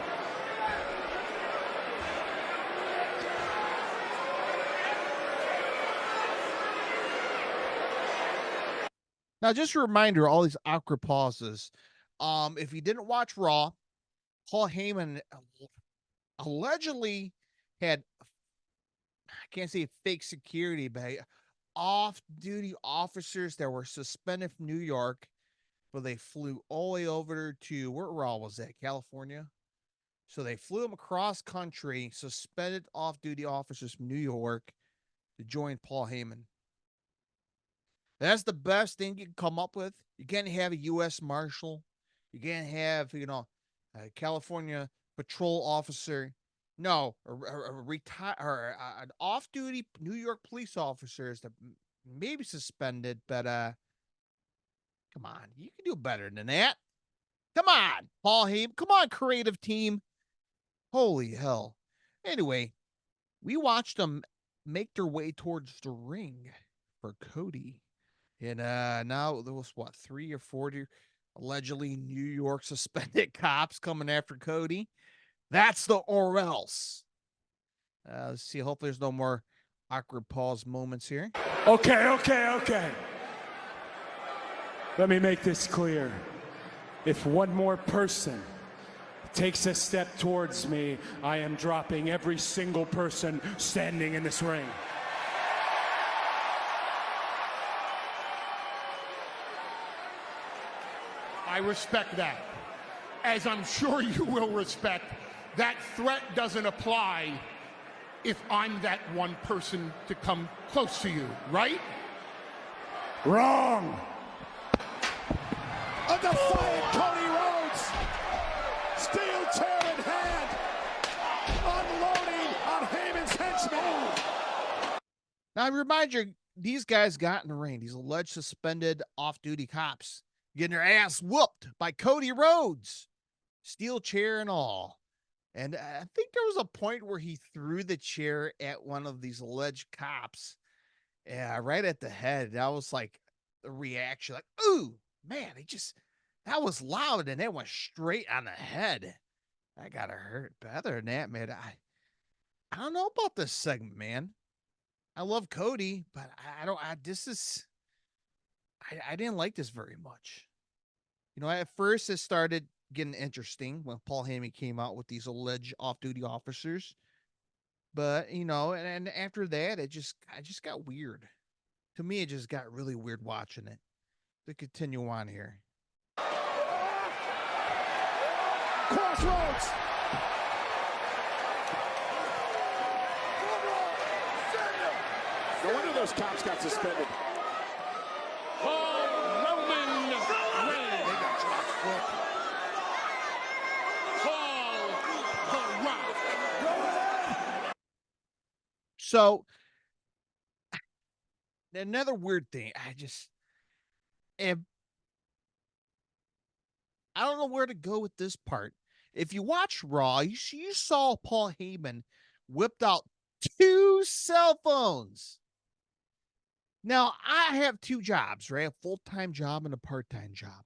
Now, just a reminder, all these awkward pauses. If you didn't watch Raw, Paul Heyman allegedly had, I can't say fake security, but off-duty officers that were suspended from New York, but they flew all the way over to, where Raw was that, California? So they flew them across country, suspended off-duty officers from New York to join Paul Heyman. That's the best thing you can come up with. You can't have a U.S. Marshal. You can't have, a California patrol officer. No, an off-duty New York police officer is maybe suspended, but come on, you can do better than that. Come on, Paul Heyman. Come on, creative team. Holy hell. Anyway, we watched them make their way towards the ring for Cody. And now there was, 3 or 4 allegedly New York suspended cops coming after Cody. That's the or else. Let's see. Hopefully there's no more awkward pause moments here. Okay. Let me make this clear. If one more person takes a step towards me, I am dropping every single person standing in this ring. I respect that. As I'm sure you will respect, that threat doesn't apply if I'm that one person to come close to you, right? Wrong! A defiant Cody Rhodes! Steel chair in hand! Unloading on Heyman's henchman! Now, I remind you, these guys got in the ring, these alleged suspended off-duty cops, getting their ass whooped by Cody Rhodes, steel chair and all. And I think there was a point where he threw the chair at one of these alleged cops, right at the head. That was like the reaction, like, ooh, man, that was loud, and it went straight on the head. That gotta hurt. But other than that, man, I don't know about this segment, man. I love Cody, but I didn't like this very much. At first it started getting interesting when Paul Heyman came out with these alleged off-duty officers. But, and after that, I just got weird. To me, it just got really weird watching it. To continue on here. Crossroads! No wonder those cops got suspended. So, another weird thing, I don't know where to go with this part. If you watch Raw, you saw Paul Heyman whipped out 2 cell phones. Now, I have 2 jobs, right? A full-time job and a part-time job.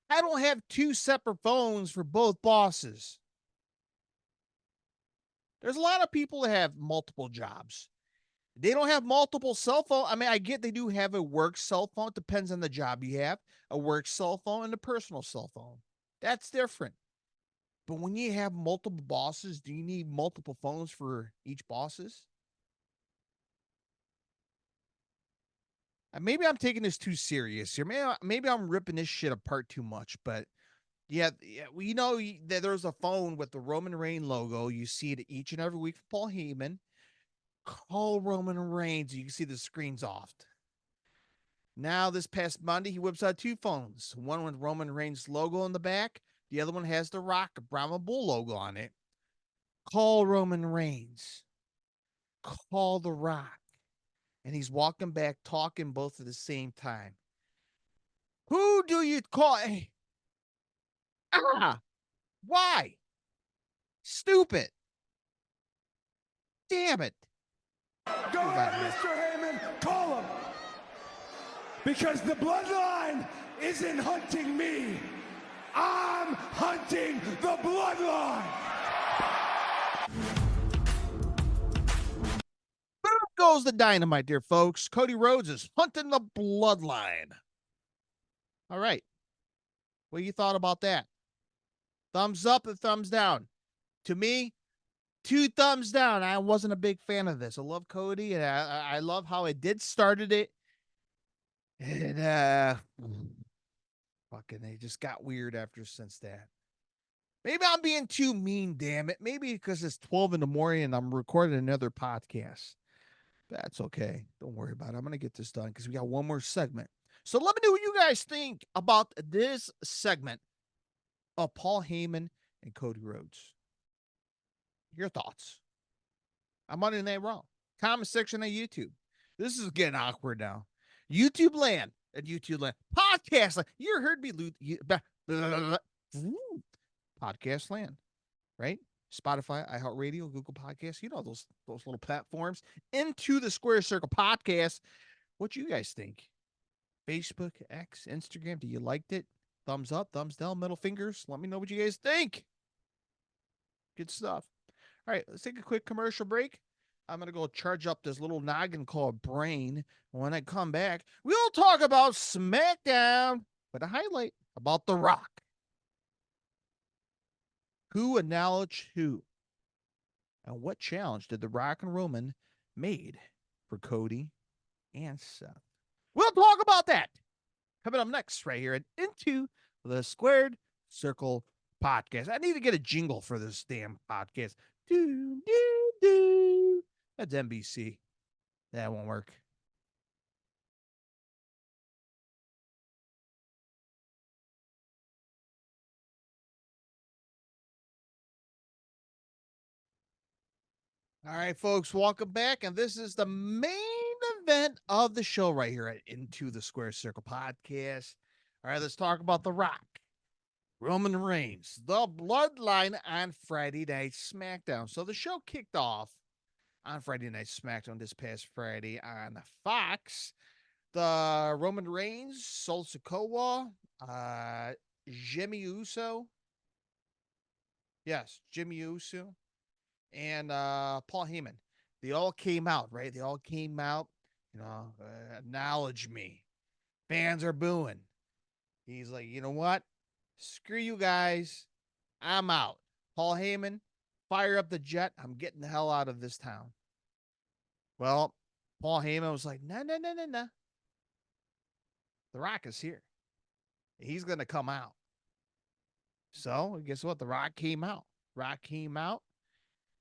I don't have 2 separate phones for both bosses. There's a lot of people that have multiple jobs. They don't have multiple cell phones. I mean, I get they do have a work cell phone. It depends on the job you have. A work cell phone and a personal cell phone. That's different. But when you have multiple bosses, do you need multiple phones for each bosses? Maybe I'm taking this too serious here. Maybe I'm ripping this shit apart too much, but yeah, that there's a phone with the Roman Reigns logo. You see it each and every week for Paul Heyman. Call Roman Reigns. You can see the screen's off. Now, this past Monday, he whips out 2 phones. One with Roman Reigns logo on the back. The other one has the Rock Brahma Bull logo on it. Call Roman Reigns. Call The Rock. And he's walking back, talking both at the same time. Who do you call? Hey. Why? Stupid. Damn it. Go ahead, Mr. Heyman, call him. Because the bloodline isn't hunting me. I'm hunting the bloodline. Boom goes the dynamite, dear folks. Cody Rhodes is hunting the bloodline. All right. What you thought about that? Thumbs up or thumbs down? To me, 2 thumbs down. I wasn't a big fan of this. I love Cody, and I love how it did started it. And fucking they just got weird after since that. Maybe I'm being too mean, damn it. Maybe because it's 12 in the morning and I'm recording another podcast. That's okay. Don't worry about it. I'm going to get this done because we got one more segment. So let me know what you guys think about this segment of Paul Heyman and Cody Rhodes. Your thoughts. I'm on that wrong. Comment section on YouTube. This is getting awkward now. YouTube land and YouTube land. Podcast land. You heard me. Podcast land, right? Spotify, iHeartRadio, Google Podcasts, you know, those little platforms. Into the Square Circle Podcast. What you guys think? Facebook, X, Instagram, do you liked it? Thumbs up, thumbs down, middle fingers. Let me know what you guys think. Good stuff. All right, let's take a quick commercial break. I'm going to go charge up this little noggin called brain. When I come back, we'll talk about Smackdown with a highlight about The Rock. Who acknowledged who? And what challenge did The Rock and Roman made for Cody and Seth? We'll talk about that coming up next right here at Into the Squared Circle Podcast. I need to get a jingle for this damn podcast. Do, do, do. That's NBC. That won't work. All right, folks, welcome back. And this is the main event of the show right here at Into the Square Circle Podcast. All right, let's talk about The Rock, Roman Reigns, the Bloodline on Friday Night SmackDown. So the show kicked off on Friday Night SmackDown this past Friday on Fox. The Roman Reigns, Sol Sikoa, Jimmy Uso. Yes, Jimmy Uso. And Paul Heyman. They all came out, right? They all came out, acknowledge me. Fans are booing. He's like, you know what? Screw you guys. I'm out. Paul Heyman, fire up the jet. I'm getting the hell out of this town. Well, Paul Heyman was like, no. The Rock is here. He's going to come out. So, guess what? The Rock came out. Rock came out.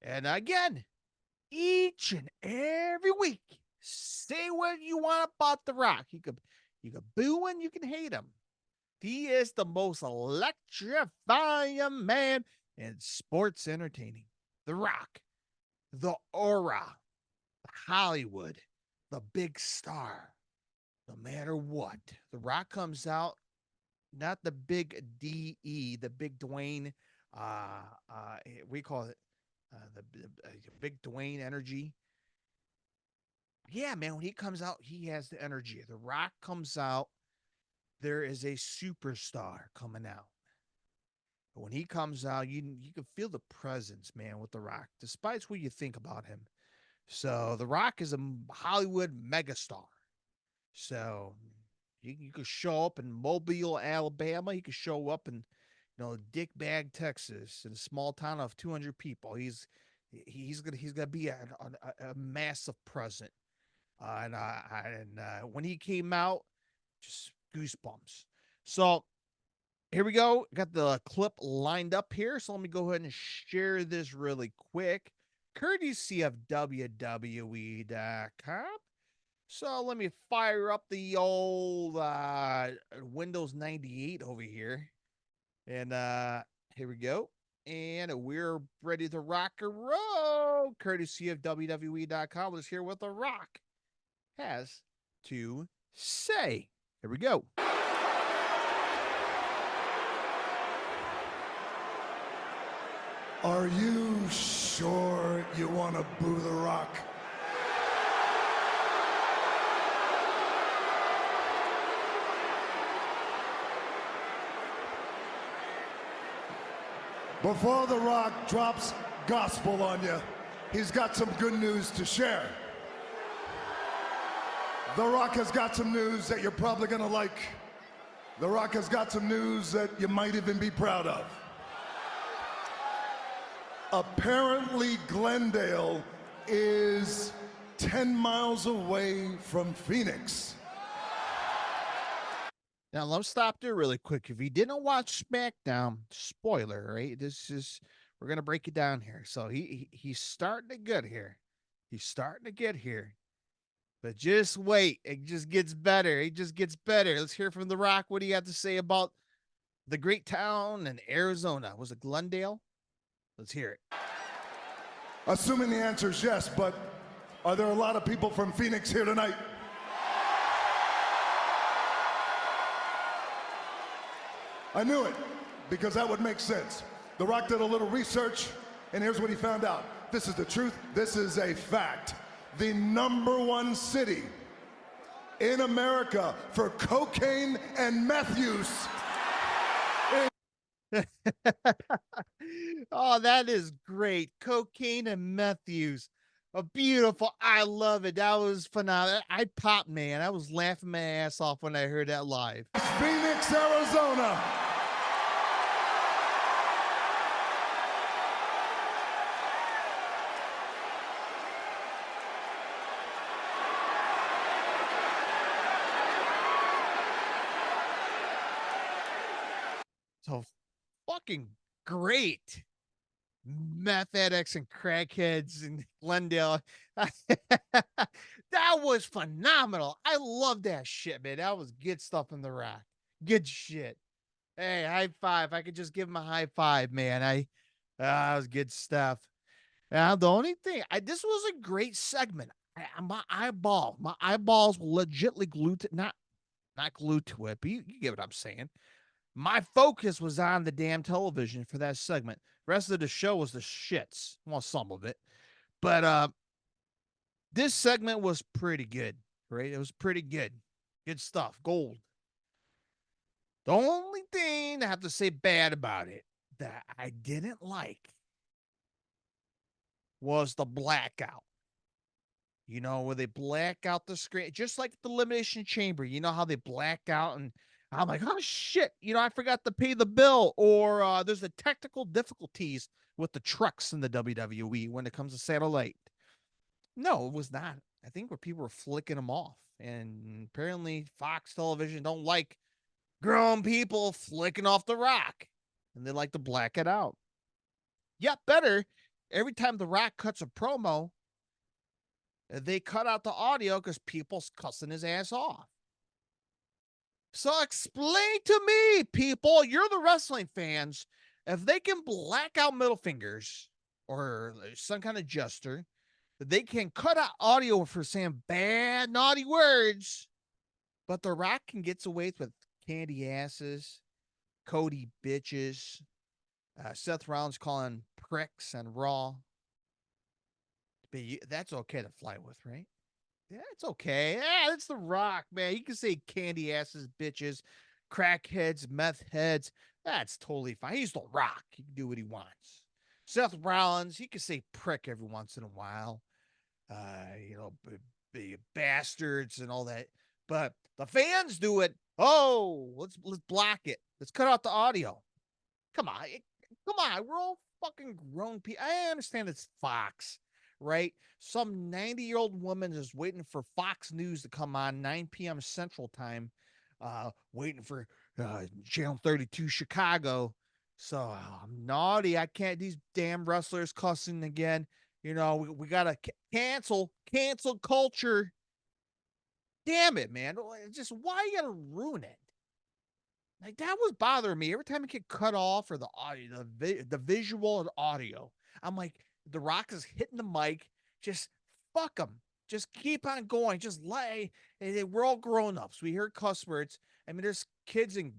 And again, each and every week, say what you want about The Rock. You could boo and you can hate him. He is the most electrifying man in sports entertaining. The Rock, the aura, Hollywood, the big star. No matter what, The Rock comes out, not the big DE, the big Dwayne, we call it the big Dwayne energy. Yeah, man, when he comes out, he has the energy. The Rock comes out, there is a superstar coming out. But when he comes out, you can feel the presence, man, with The Rock, despite what you think about him. So The Rock is a Hollywood megastar. So you could show up in Mobile, Alabama. You could show up in Dickbag, Texas, in a small town of 200 people. He's gonna be a massive present. And when he came out, just goosebumps. So here we go. Got the clip lined up here. So let me go ahead and share this really quick, courtesy of WWE.com. So let me fire up the old Windows 98 over here. And here we go. And we're ready to rock and roll, courtesy of WWE.com. Let's hear what The Rock has to say. Here we go. Are you sure you want to boo The Rock? Before The Rock drops gospel on you, he's got some good news to share. The Rock has got some news that you're probably gonna like. The Rock has got some news that you might even be proud of. Apparently, Glendale is 10 miles away from Phoenix. Now, let's stop there really quick. If you didn't watch SmackDown, spoiler, right? We're gonna break it down here. So he's starting to get here. He's starting to get here. But just wait, it just gets better. It just gets better. Let's hear from The Rock. What do you have to say about the great town in Arizona? Was it Glendale? Let's hear it. Assuming the answer is yes, but are there a lot of people from Phoenix here tonight? I knew it, because that would make sense. The Rock did a little research, and here's what he found out. This is the truth. This is a fact. The #1 city in America for cocaine and meth use. Oh, that is great. Cocaine and meth use. A beautiful. I love it. That was phenomenal. I popped, man. I was laughing my ass off when I heard that live. Phoenix, Arizona. So fucking great. Meth addicts and crackheads in Glendale. That was phenomenal. I love that shit, man. That was good stuff in The Rock. Good shit. Hey, high five. I could just give him a high five, man. That was good stuff. Now, the only thing, this was a great segment. My eyeballs were legitly glued to, not glued to it, but you get what I'm saying. My focus was on the damn television for that segment. The rest of the show was the shits. Well, some of it. But this segment was pretty good, right? It was pretty good. Good stuff. Gold. The only thing I have to say bad about it that I didn't like was the blackout. You know, where they black out the screen, just like the Elimination Chamber. You know how they black out, and I'm like, oh shit, you know, I forgot to pay the bill. Or there's the technical difficulties with the trucks in the WWE when it comes to satellite. No, it was not. I think where people were flicking them off. And apparently Fox Television don't like grown people flicking off The Rock. And they like to black it out. Yet better, every time The Rock cuts a promo, they cut out the audio because people's cussing his ass off. So explain to me, people, you're the wrestling fans, if they can black out middle fingers or some kind of gesture, they can cut out audio for saying bad, naughty words, but The Rock can get away with candy asses, Cody bitches, Seth Rollins calling pricks and Raw. But that's okay to fly with, right? Yeah, it's okay. Yeah, it's The Rock, man. You can say candy asses, bitches, crackheads, meth heads. That's totally fine. He's The Rock. He can do what he wants. Seth Rollins, he can say prick every once in a while. Bastards and all that. But the fans do it. Oh, let's block it. Let's cut out the audio. Come on. We're all fucking grown people. I understand it's Fox, right? Some 90-year-old woman is waiting for Fox News to come on 9 p.m. Central Time, waiting for Channel 32 Chicago. So I'm naughty. I can't. These damn wrestlers cussing again. You know, we got to cancel culture. Damn it, man. Just why you got to ruin it? Like, that was bothering me every time it get cut off or the audio, the visual and audio. I'm like, The Rock is hitting the mic. Just fuck them. Just keep on going. Just lay. We're all grown ups. We hear cuss words. I mean, there's kids in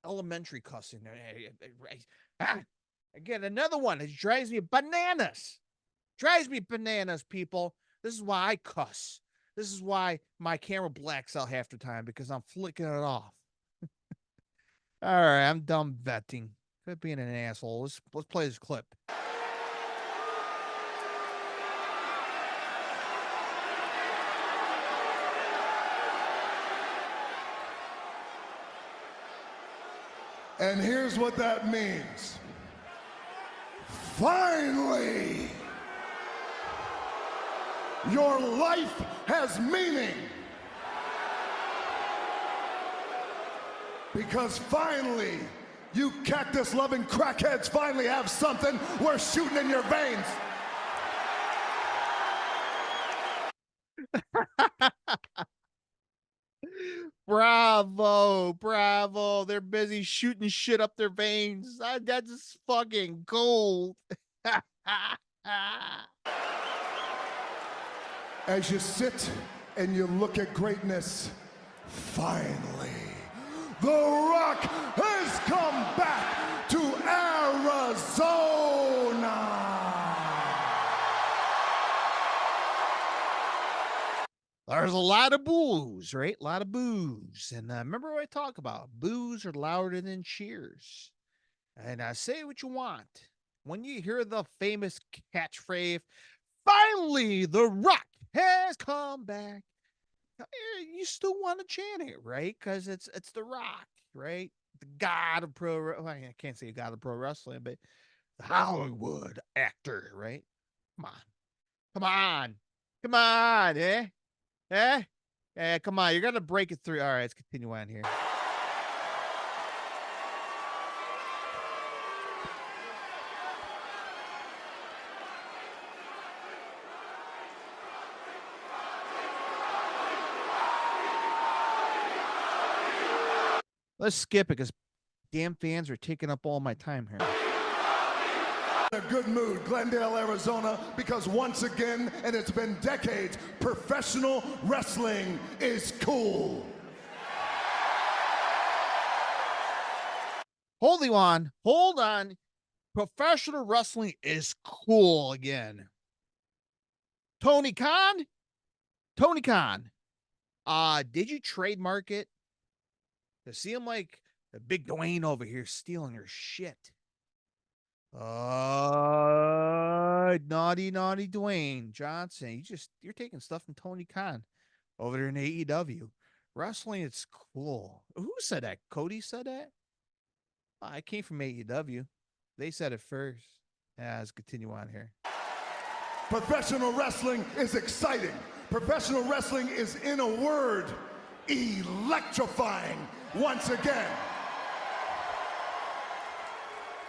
elementary cussing. Again, another one. It drives me bananas. Drives me bananas, people. This is why I cuss. This is why my camera blacks out half the time, because I'm flicking it off. All right, I'm done vetting. Quit being an asshole. Let's play this clip. And here's what that means. Finally, your life has meaning. Because finally, you cactus-loving crackheads finally have something worth shooting in your veins. Bravo, bravo. They're busy shooting shit up their veins. That's fucking gold. As you sit and you look at greatness, finally, The Rock has come back to Arizona. There's a lot of boos, right? A lot of boos. And remember what I talk about? Boos are louder than cheers. And say what you want. When you hear the famous catchphrase, finally, The Rock has come back, you still want to chant it, right? Because it's The Rock, right? The god of I can't say god of pro wrestling, but the Hollywood actor, right? Come on. Come on. Come on, eh? Come on. You're going to break it through. All right, let's continue on here. Let's skip it because damn fans are taking up all my time here. In a good mood, Glendale, Arizona, because once again, and it's been decades, professional wrestling is cool. Hold on. Professional wrestling is cool again. Tony Khan, did you trademark it? To see him like the big Dwayne over here stealing your shit. Naughty Dwayne Johnson. You're taking stuff from Tony Khan over there in AEW. Wrestling, it's cool. Who said that? Cody said that? I came from AEW. They said it first. Yeah, let's continue on here. Professional wrestling is exciting. Professional wrestling is, in a word, electrifying once again.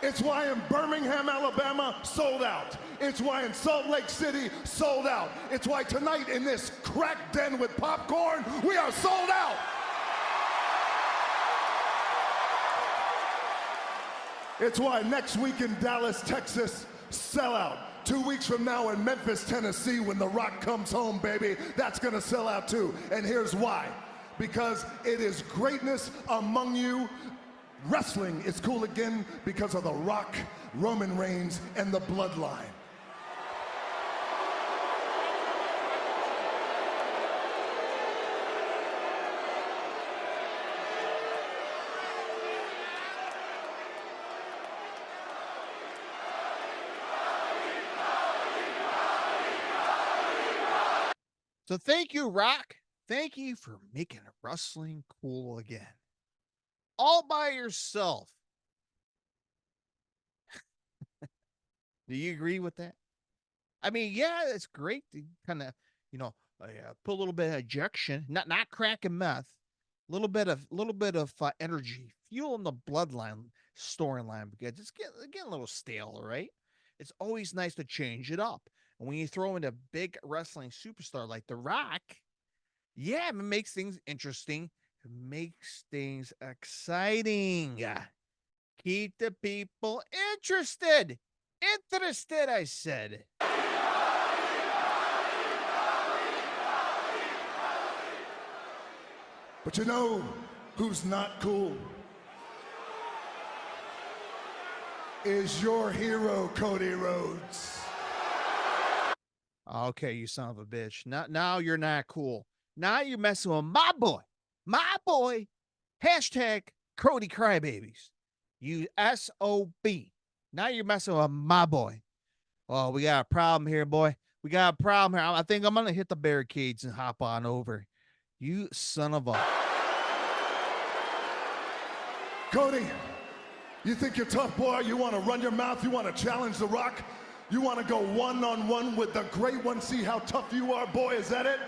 It's why in Birmingham, Alabama, sold out. It's why in Salt Lake City, sold out. It's why tonight in this crack den with popcorn, we are sold out. It's why next week in Dallas, Texas, sell out. 2 weeks from now in Memphis, Tennessee, when The Rock comes home, baby, that's gonna sell out too. And here's why. Because it is greatness among you. Wrestling is cool again because of The Rock, Roman Reigns, and the Bloodline. So thank you, Rock. Thank you for making wrestling cool again. All by yourself. Do you agree with that? I mean, yeah, it's great to kind of, put a little bit of ejection, not cracking meth, a little bit of energy, fueling the bloodline storyline because it's getting a little stale, right? It's always nice to change it up. And when you throw in a big wrestling superstar like The Rock, yeah, it makes things interesting. It makes things exciting. Keep the people interested. Interested, I said. But you know who's not cool? Is your hero, Cody Rhodes. Okay, you son of a bitch. Now you're not cool. Now you're messing with my boy. Hashtag Cody Crybabies. You SOB. Now you're messing with my boy. Oh, we got a problem here, boy. We got a problem here. I think I'm going to hit the barricades and hop on over. You son of a... Cody, You think you're tough, boy? You want to run your mouth? You want to challenge The Rock? You want to go one-on-one with the great one? See how tough you are, boy? Is that it?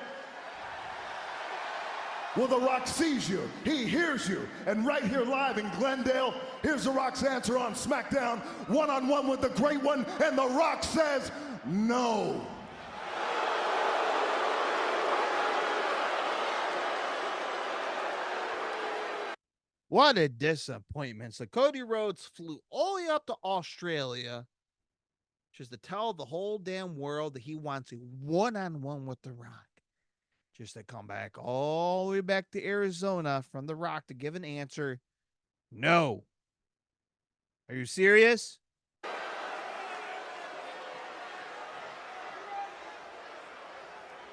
Well, The Rock sees you. He hears you. And right here live in Glendale, here's The Rock's answer on Smackdown. One-on-one with the great one, and The Rock says no. What a disappointment. So Cody Rhodes flew all the way up to Australia just to tell the whole damn world that he wants a one-on-one with The Rock. Just to come back all the way back to Arizona from The Rock to give an answer. No. Are you serious?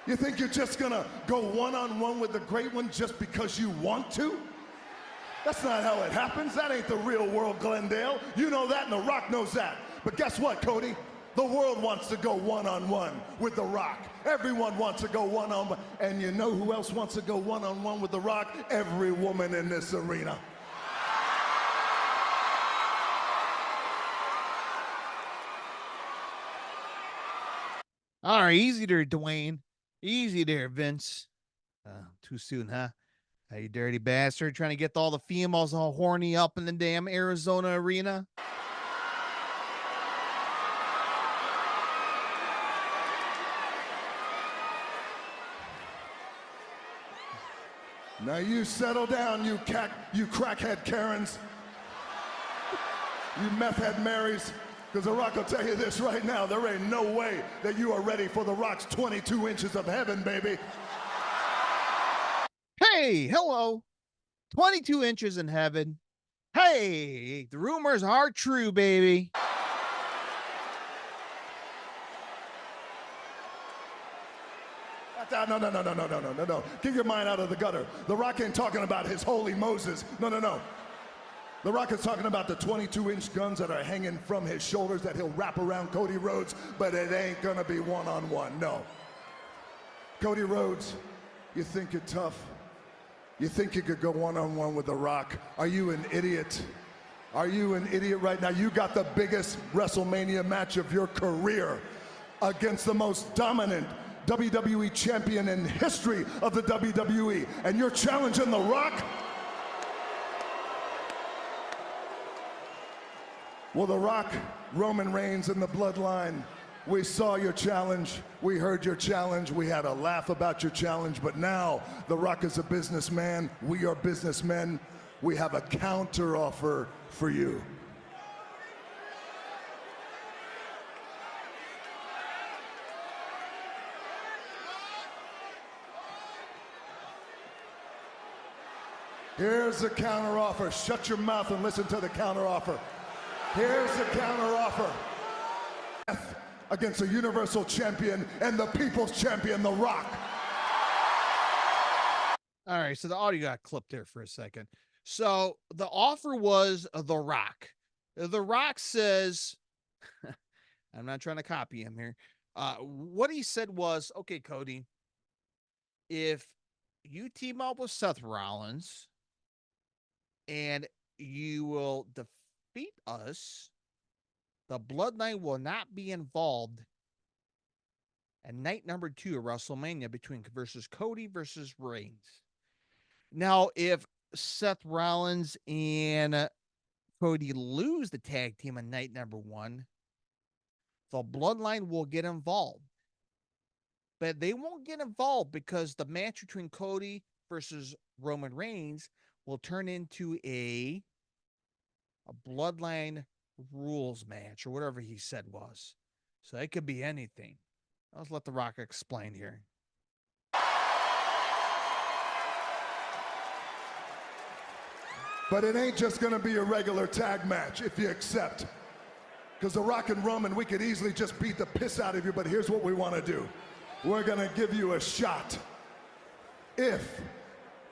You think you're just gonna go one-on-one with the great one just because you want to? That's not how it happens. That ain't the real world, Glendale. You know that, and The Rock knows that. But guess what, Cody? The world wants to go one-on-one with The Rock. Everyone wants to go one-on-one. And you know who else wants to go one-on-one with The Rock? Every woman in this arena. All right, easy there, Dwayne. Easy there, Vince. Too soon, huh? You dirty bastard, trying to get all the females all horny up in the damn Arizona arena. Now you settle down, you crackhead Karens. You meth head Marys. Because The Rock will tell you this right now, there ain't no way that you are ready for The Rock's 22 inches of heaven, baby. Hey, hello. 22 inches in heaven. Hey, the rumors are true, baby. No. Get your mind out of the gutter. The Rock ain't talking about his holy Moses. No. The Rock is talking about the 22-inch guns that are hanging from his shoulders that he'll wrap around Cody Rhodes, but it ain't gonna be one-on-one, no. Cody Rhodes, you think you're tough? You think you could go one-on-one with The Rock? Are you an idiot? Are you an idiot right now? You got the biggest WrestleMania match of your career against the most dominant WWE champion in history of the WWE, and you're challenging The Rock? Well, The Rock, Roman Reigns, and the Bloodline, we saw your challenge, we heard your challenge, we had a laugh about your challenge, but now The Rock is a businessman, we are businessmen, we have a counter offer for you. Here's the counter offer. Shut your mouth and listen to the counter offer. Here's the counter offer. Against the Universal Champion and the People's Champion, The Rock. All right, so the audio got clipped there for a second. So the offer was The Rock. The Rock says, I'm not trying to copy him here. What he said was, okay, Cody, if you team up with Seth Rollins and you will defeat us, the Bloodline will not be involved at night number 2 of WrestleMania versus Cody versus Reigns. Now, if Seth Rollins and Cody lose the tag team on night number 1, the Bloodline will get involved. But they won't get involved because the match between Cody versus Roman Reigns will turn into a Bloodline rules match or whatever he said was. So it could be anything. Let's let The Rock explain here. But it ain't just gonna be a regular tag match if you accept. Because The Rock and Roman, we could easily just beat the piss out of you, but here's what we wanna do. We're gonna give you a shot. If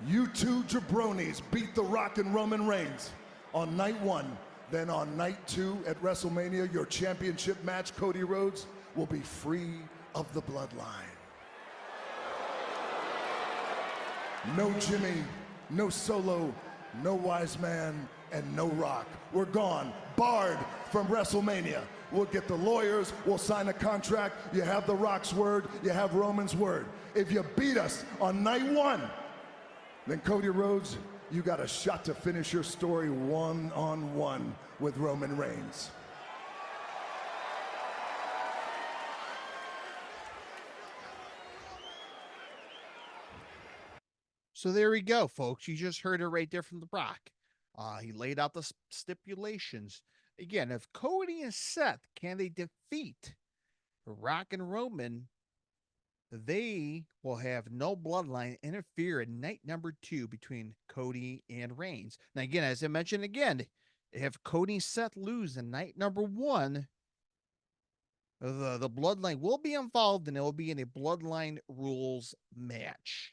you two jabronis beat The Rock and Roman Reigns on night 1, then on night 2 at WrestleMania, your championship match, Cody Rhodes, will be free of the Bloodline. No Jimmy, no Solo, no wise man, and no Rock. We're gone, barred from WrestleMania. We'll get the lawyers, we'll sign a contract. You have The Rock's word, you have Roman's word. If you beat us on night one, then Cody Rhodes, you got a shot to finish your story one-on-one with Roman Reigns. So there we go, folks. You just heard it right there from The Rock. He laid out the stipulations. Again, if Cody and Seth, can they defeat Rock and Roman, they will have no bloodline interfere in night number 2 between Cody and Reigns. Now, again, as I mentioned again, if Cody and Seth lose in night number 1, the bloodline will be involved and it will be in a bloodline rules match.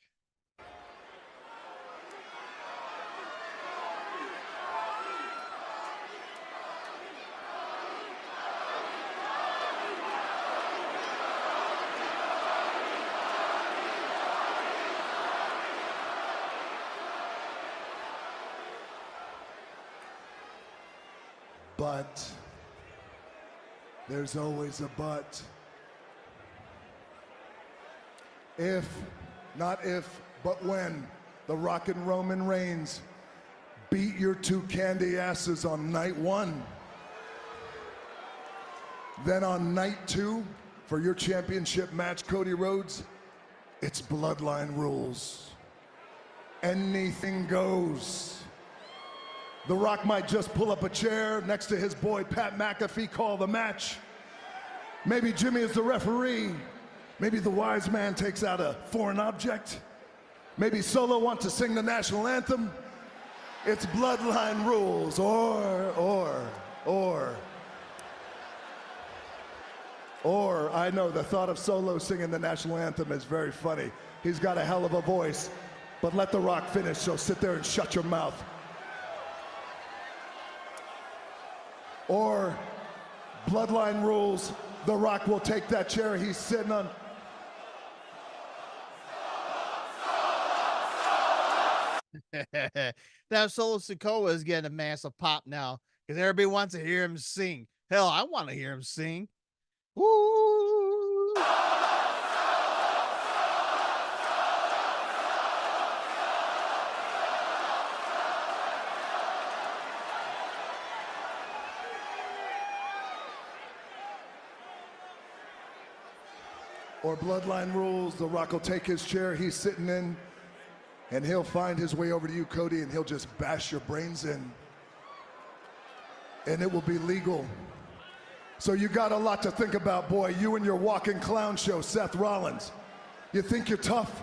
But there's always a but. If, not if, but when The Rock and Roman Reigns beat your 2 candy asses on night 1, then on night 2, for your championship match, Cody Rhodes, it's bloodline rules. Anything goes. The Rock might just pull up a chair next to his boy Pat McAfee, call the match. Maybe Jimmy is the referee. Maybe the wise man takes out a foreign object. Maybe Solo wants to sing the national anthem. It's bloodline rules, or, I know the thought of Solo singing the national anthem is very funny. He's got a hell of a voice, but let The Rock finish, so sit there and shut your mouth. Or bloodline rules, The Rock will take that chair he's sitting on. Now Solo Sikoa is getting a massive pop now because everybody wants to hear him sing. Hell, I want to hear him sing. Woo! Or bloodline rules, The Rock will take his chair he's sitting in, and he'll find his way over to you, Cody, and he'll just bash your brains in. And it will be legal. So you got a lot to think about, boy. You and your walking clown show, Seth Rollins. You think you're tough?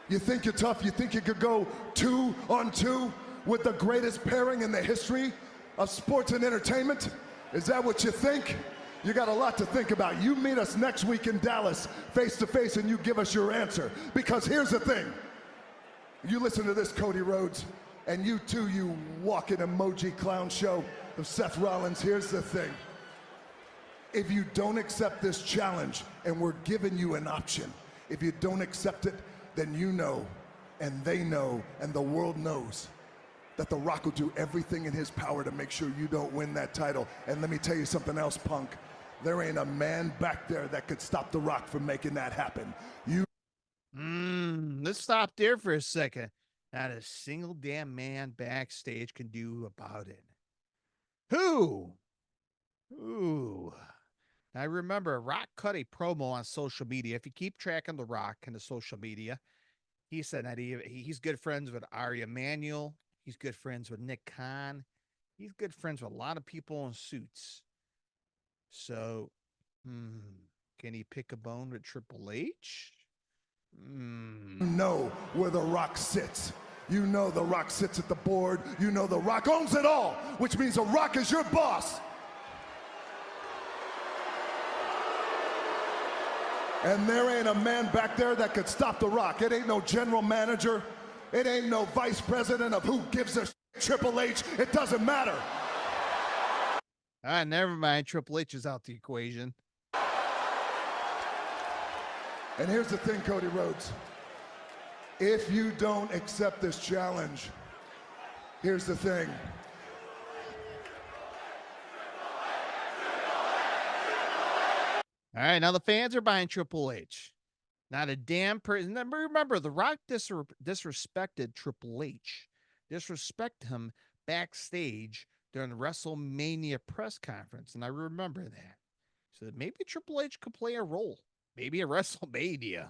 You think you're tough? You think you could go 2-on-2 with the greatest pairing in the history of sports and entertainment? Is that what you think? You got a lot to think about. You meet us next week in Dallas, face to face, and you give us your answer. Because here's the thing. You listen to this, Cody Rhodes, and you too, you walking emoji clown show of Seth Rollins. Here's the thing. If you don't accept this challenge, and we're giving you an option, if you don't accept it, then you know, and they know, and the world knows that The Rock will do everything in his power to make sure you don't win that title. And let me tell you something else, punk. There ain't a man back there that could stop The Rock from making that happen. Let's stop there for a second. Not a single damn man backstage can do about it. Who? I remember Rock cut a promo on social media. If you keep tracking The Rock in the social media, he said that he's good friends with Ari Emanuel. He's good friends with Nick Khan. He's good friends with a lot of people in suits. So, can he pick a bone with Triple H? You know where The Rock sits. You know The Rock sits at the board. You know The Rock owns it all, which means The Rock is your boss. And there ain't a man back there that could stop The Rock. It ain't no general manager. It ain't no vice president of who gives a Triple H. It doesn't matter. Never mind. Triple H is out the equation. And here's the thing, Cody Rhodes. If you don't accept this challenge, Here's the thing. All right, now the fans are buying Triple H. Not a damn person. Remember, The Rock disrespected Triple H, disrespected him backstage during the WrestleMania press conference, and I remember that. So maybe Triple H could play a role, maybe at WrestleMania.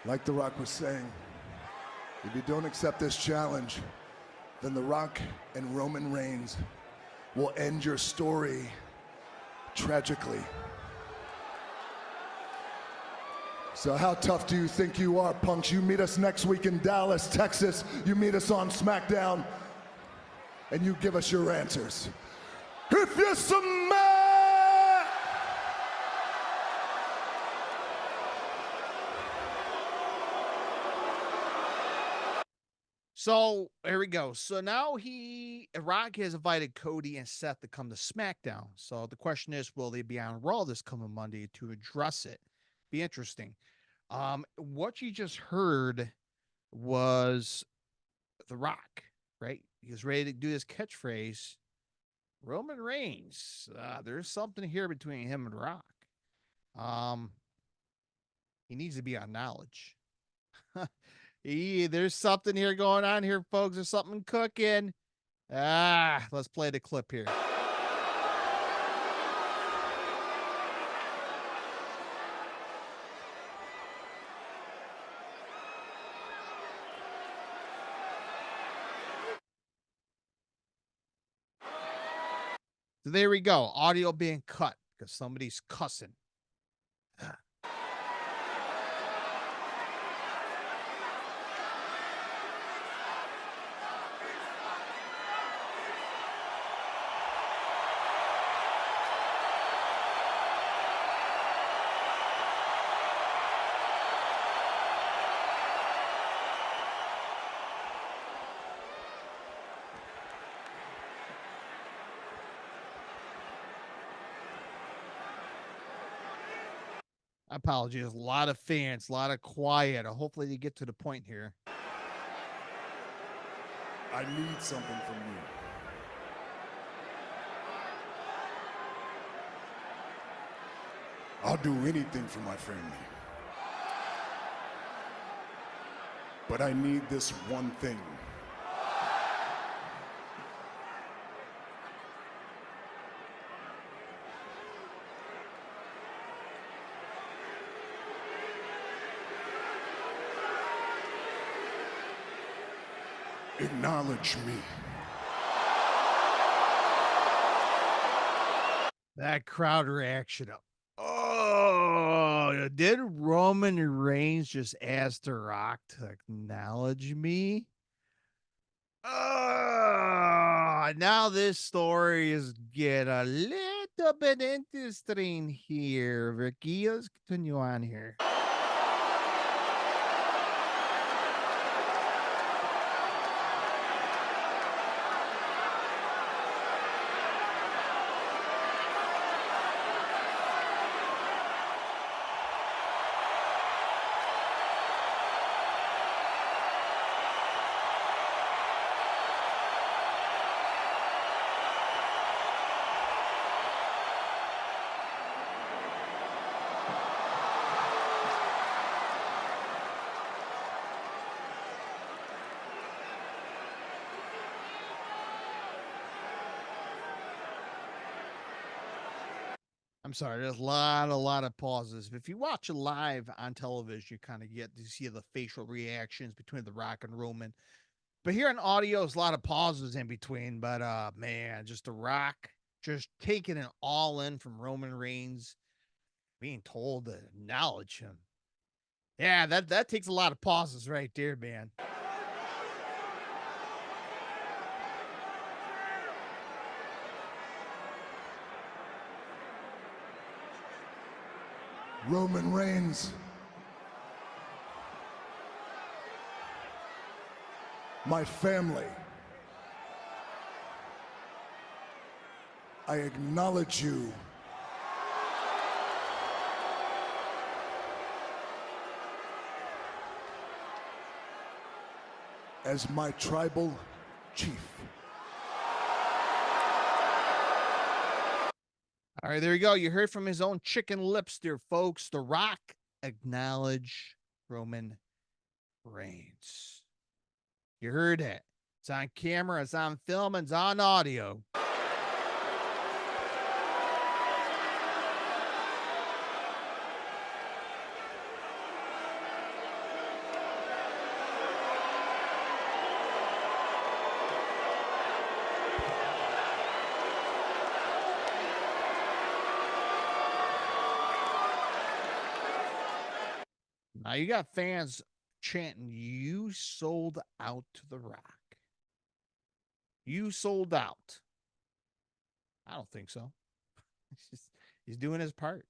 Like The Rock was saying, if you don't accept this challenge, then The Rock and Roman Reigns will end your story tragically. So how tough do you think you are, punks? You meet us next week in Dallas, Texas. You meet us on Smackdown, and you give us your answers. If you smack! So here we go. So now Rock has invited Cody and Seth to come to SmackDown. So the question is, will they be on Raw this coming Monday to address it? Be interesting. What you just heard was The Rock, right? He was ready to do his catchphrase. Roman Reigns. There's something here between him and Rock. He needs to be on Knowledge. There's something here going on here, folks. There's something cooking. Let's play the clip here. So there we go. Audio being cut because somebody's cussing. Apologies. A lot of fans, a lot of quiet. Hopefully they get to the point here. I need something from you. I'll do anything for my family. But I need this one thing. Acknowledge me. That crowd reaction. Oh, did Roman Reigns just ask The Rock to acknowledge me? Oh, now this story is getting a little bit interesting here, Ricky. Let's continue on here. I'm sorry, there's a lot of pauses. If you watch it live on television, you kind of get to see the facial reactions between The Rock and Roman. But here on audio, there's a lot of pauses in between. But man, just The Rock just taking it all in from Roman Reigns, being told to acknowledge him. Yeah, that takes a lot of pauses right there, man. Roman Reigns, my family, I acknowledge you as my tribal chief. All right, there you go. You heard from his own chicken lips there, folks. The Rock acknowledge Roman Reigns. You heard it. It's on camera, it's on film, and it's on audio. Now you got fans chanting, "You sold out to The Rock. You sold out." I don't think so. He's doing his part.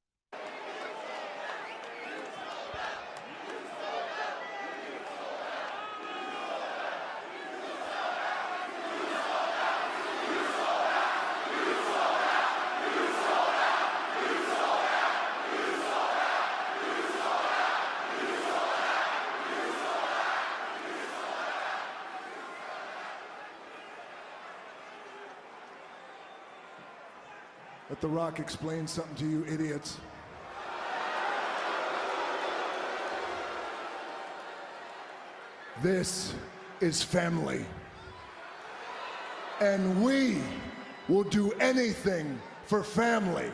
Let The Rock explain something to you idiots. This is family. And we will do anything for family.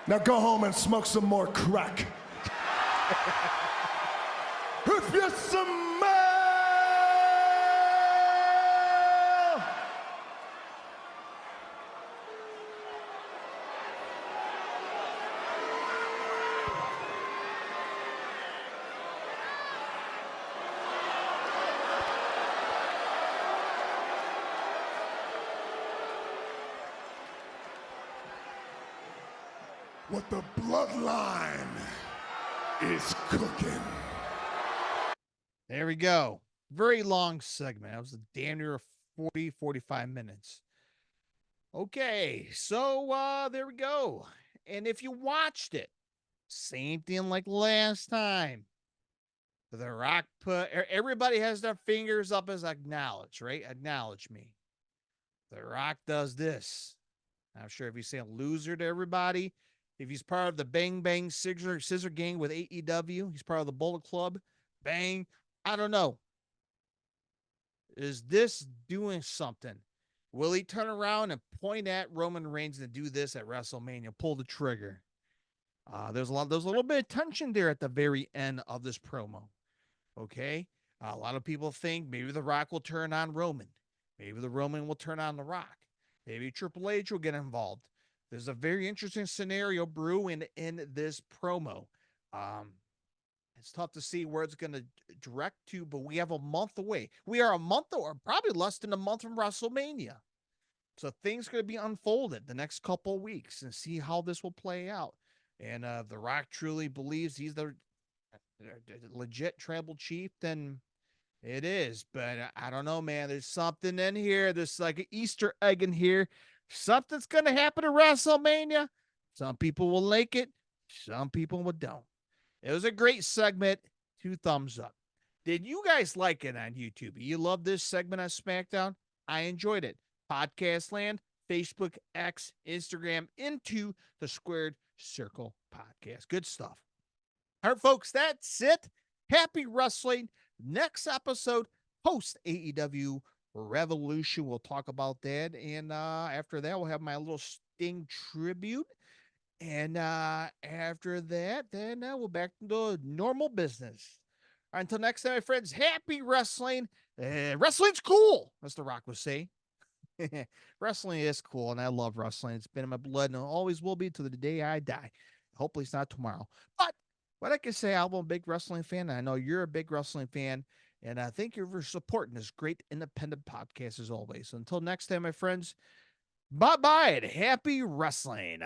Now go home and smoke some more crack. If you smell what the bloodline is cooking. There we go. Very long segment. That was a damn near 40, 45 minutes. Okay, so there we go. And if you watched it, same thing like last time. The Rock put, everybody has their fingers up as acknowledge, right? Acknowledge me. The Rock does this. I'm sure if he's saying loser to everybody, if he's part of the Bang Bang Scissor Gang with AEW, he's part of the Bullet Club, bang, I don't know. Is this doing something? Will he turn around and point at Roman Reigns and do this at WrestleMania? Pull the trigger. There's a little bit of tension there at the very end of this promo. Okay, a lot of people think maybe The Rock will turn on Roman. Maybe the Roman will turn on The Rock. Maybe Triple H will get involved. There's a very interesting scenario brewing in this promo. It's tough to see where it's going to direct to, but we have a month away. We are a month or probably less than a month from WrestleMania. So things are going to be unfolded the next couple of weeks and see how this will play out. And if The Rock truly believes he's the legit tribal chief, then it is. But I don't know, man. There's something in here. There's like an Easter egg in here. Something's going to happen at WrestleMania. Some people will like it. Some people will don't. It was a great segment. 2 thumbs up. Did you guys like it on YouTube? You love this segment on SmackDown? I enjoyed it. Podcast Land, Facebook, X, Instagram, into the Squared Circle Podcast. Good stuff. All right, folks, that's it. Happy wrestling. Next episode, post AEW Revolution. We'll talk about that. And after that, we'll have my little Sting tribute. And after that, then we're back to normal business. Until next time, my friends, happy wrestling. Wrestling's cool, as The Rock would say. Wrestling is cool, and I love wrestling. It's been in my blood, and it always will be to the day I die. Hopefully, it's not tomorrow. But what I can say, I'm a big wrestling fan, and I know you're a big wrestling fan, and I thank you for supporting this great independent podcast as always. Until next time, my friends, bye-bye and happy wrestling.